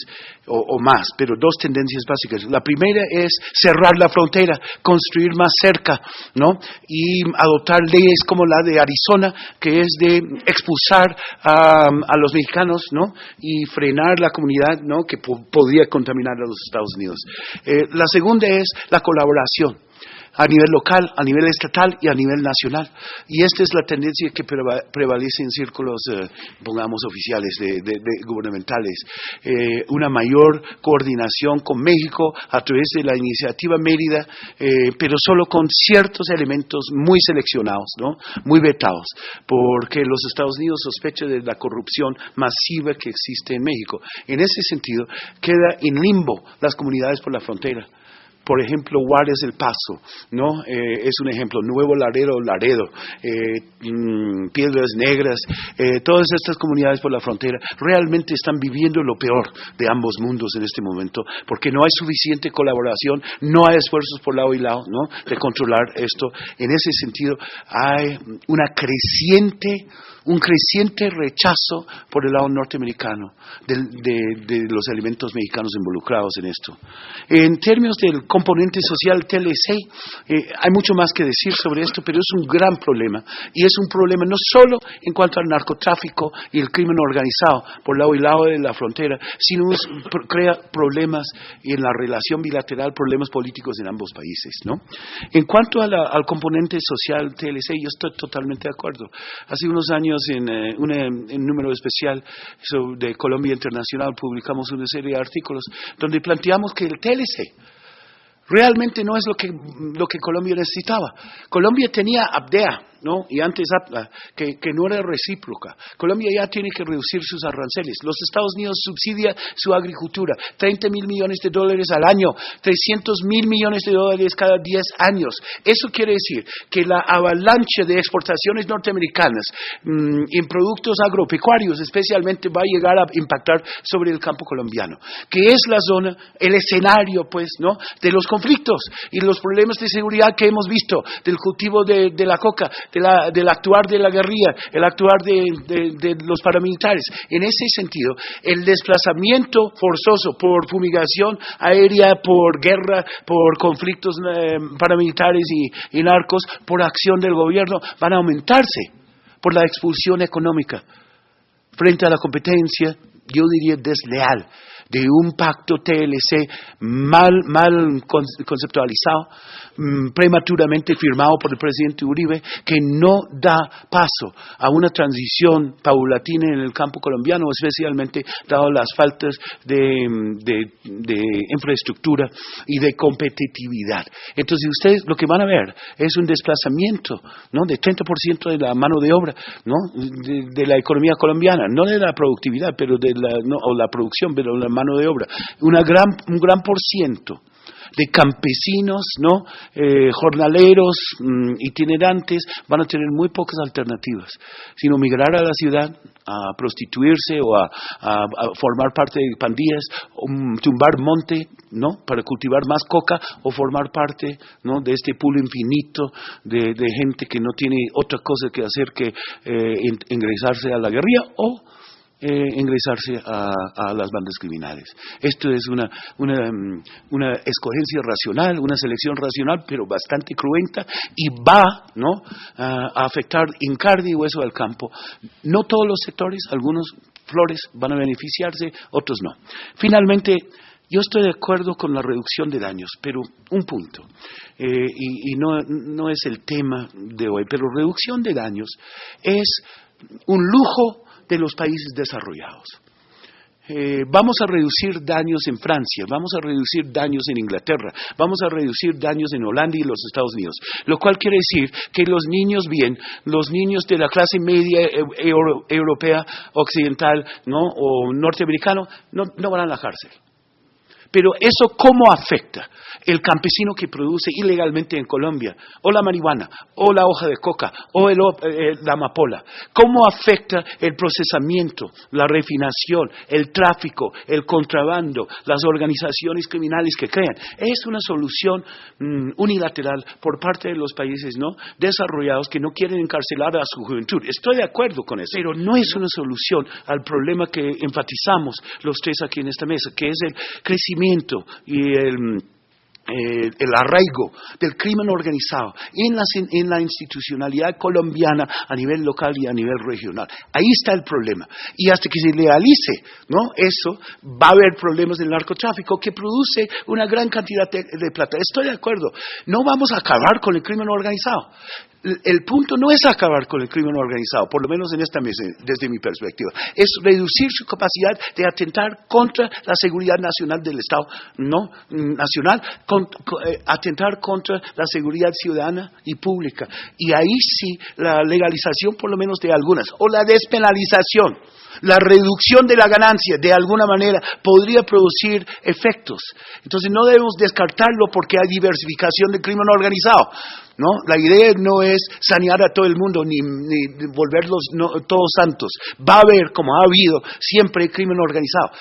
o más, pero dos tendencias básicas. La primera es cerrar la frontera, construir más cerca, ¿no? Y adoptar leyes como la de Arizona, que es de expulsar a los mexicanos, ¿no? Y frenar la comunidad, ¿no? Que podría contaminar a los Estados Unidos. La segunda es la colaboración a nivel local, a nivel estatal y a nivel nacional. Y esta es la tendencia que prevalece en círculos, pongamos, oficiales, gubernamentales. Una mayor coordinación con México a través de la iniciativa Mérida, pero solo con ciertos elementos muy seleccionados, ¿no? Muy vetados, porque los Estados Unidos sospechan de la corrupción masiva que existe en México. En ese sentido, queda en limbo las comunidades por la frontera. Por ejemplo, Juárez El Paso, ¿no? Es un ejemplo. Nuevo Laredo, Piedras Negras, todas estas comunidades por la frontera realmente están viviendo lo peor de ambos mundos en este momento, porque no hay suficiente colaboración, no hay esfuerzos por lado y lado, ¿no? De controlar esto. En ese sentido, hay un creciente rechazo por el lado norteamericano de los elementos mexicanos involucrados en esto. En términos del componente social TLC, hay mucho más que decir sobre esto, pero es un gran problema, y es un problema no solo en cuanto al narcotráfico y el crimen organizado por lado y lado de la frontera, sino crea problemas en la relación bilateral, problemas políticos en ambos países, ¿no? En cuanto al componente social TLC, yo estoy totalmente de acuerdo. Hace unos años en un número especial de Colombia Internacional publicamos una serie de artículos donde planteamos que el TLC realmente no es lo que Colombia necesitaba. Colombia tenía APDEA, ¿no? Y antes APLA, que no era recíproca. Colombia ya tiene que reducir sus aranceles. Los Estados Unidos subsidia su agricultura, $30,000 millones al año, $300,000 millones cada 10 años. Eso quiere decir que la avalancha de exportaciones norteamericanas en productos agropecuarios especialmente va a llegar a impactar sobre el campo colombiano, que es la zona, el escenario, pues, ¿no? De los conflictos y los problemas de seguridad que hemos visto, del cultivo de la coca, del actuar de la guerrilla, el actuar de los paramilitares. En ese sentido, el desplazamiento forzoso por fumigación aérea, por guerra, por conflictos paramilitares y narcos, por acción del gobierno, van a aumentarse por la expulsión económica frente a la competencia, yo diría desleal, de un pacto TLC mal conceptualizado, prematuramente firmado por el presidente Uribe, que no da paso a una transición paulatina en el campo colombiano, especialmente dado las faltas de infraestructura y de competitividad. Entonces ustedes lo que van a ver es un desplazamiento, ¿no? De 30% de la mano de obra, ¿no? de la economía colombiana, no de la productividad, pero o la producción, pero la mano de obra. Un gran porciento de campesinos, ¿no? Jornaleros, itinerantes, van a tener muy pocas alternativas, sino migrar a la ciudad a prostituirse o a formar parte de pandillas, tumbar monte, ¿no? Para cultivar más coca, o formar parte, ¿no? De este pool infinito de gente que no tiene otra cosa que hacer que ingresarse a la guerrilla o ingresarse a las bandas criminales. Esto es una escogencia racional, una selección racional, pero bastante cruenta, y va, ¿no? A afectar en carne y hueso al campo. No todos los sectores, algunos flores van a beneficiarse, otros no. Finalmente, yo estoy de acuerdo con la reducción de daños, pero un punto, y no es el tema de hoy, pero reducción de daños es un lujo de los países desarrollados. vamos a reducir daños en Francia, vamos a reducir daños en Inglaterra, vamos a reducir daños en Holanda y los Estados Unidos. Lo cual quiere decir que los niños los niños de la clase media europea, occidental, ¿no? O norteamericano, no van a la cárcel. Pero eso, ¿cómo afecta el campesino que produce ilegalmente en Colombia, o la marihuana, o la hoja de coca, o la amapola? ¿Cómo afecta el procesamiento, la refinación, el tráfico, el contrabando, las organizaciones criminales que crean? Es una solución unilateral por parte de los países no desarrollados que no quieren encarcelar a su juventud. Estoy de acuerdo con eso, pero no es una solución al problema que enfatizamos los tres aquí en esta mesa, que es el crecimiento y el arraigo del crimen organizado en la institucionalidad colombiana a nivel local y a nivel regional. Ahí está el problema. Y hasta que se legalice, ¿no? Eso, va a haber problemas del narcotráfico que produce una gran cantidad de plata. Estoy de acuerdo. No vamos a acabar con el crimen organizado. El punto no es acabar con el crimen organizado, por lo menos en esta mesa, desde mi perspectiva. Es reducir su capacidad de atentar contra la seguridad nacional del Estado, no nacional, atentar contra la seguridad ciudadana y pública. Y ahí sí, la legalización por lo menos de algunas, o la despenalización, la reducción de la ganancia, de alguna manera, podría producir efectos. Entonces no debemos descartarlo porque hay diversificación del crimen organizado, ¿no? La idea no es sanear a todo el mundo ni volverlos todos santos. Va a haber, como ha habido, siempre crimen organizado.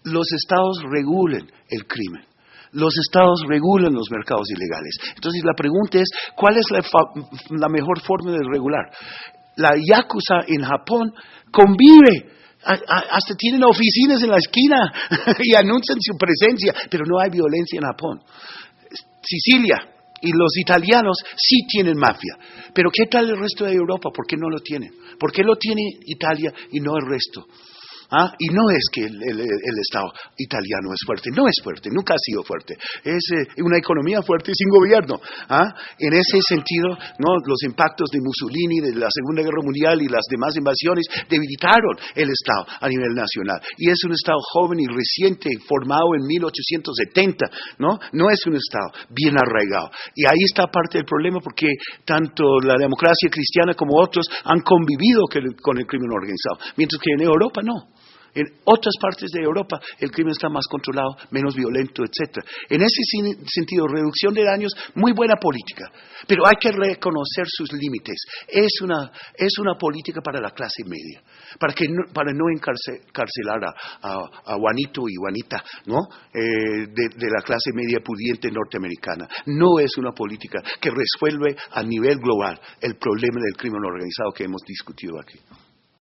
Los estados regulen el crimen. Los estados regulan los mercados ilegales. Entonces la pregunta es, ¿cuál es la mejor forma de regular? La Yakuza en Japón convive, hasta tienen oficinas en la esquina y anuncian su presencia, pero no hay violencia en Japón. Sicilia y los italianos sí tienen mafia, pero ¿qué tal el resto de Europa? ¿Por qué no lo tienen? ¿Por qué lo tiene Italia y no el resto? Y no es que el Estado italiano es fuerte, no es fuerte, nunca ha sido fuerte. Es una economía fuerte sin gobierno. En ese sentido, ¿no? Los impactos de Mussolini, de la Segunda Guerra Mundial y las demás invasiones debilitaron el Estado a nivel nacional. Y es un Estado joven y reciente, formado en 1870, ¿no? No es un Estado bien arraigado. Y ahí está parte del problema porque tanto la democracia cristiana como otros han convivido con el crimen organizado, mientras que en Europa no. En otras partes de Europa el crimen está más controlado, menos violento, etc. En ese sentido, reducción de daños, muy buena política, pero hay que reconocer sus límites. Es una política para la clase media, para no encarcelar a Juanito y Juanita, ¿no? De la clase media pudiente norteamericana. No es una política que resuelve a nivel global el problema del crimen organizado que hemos discutido aquí.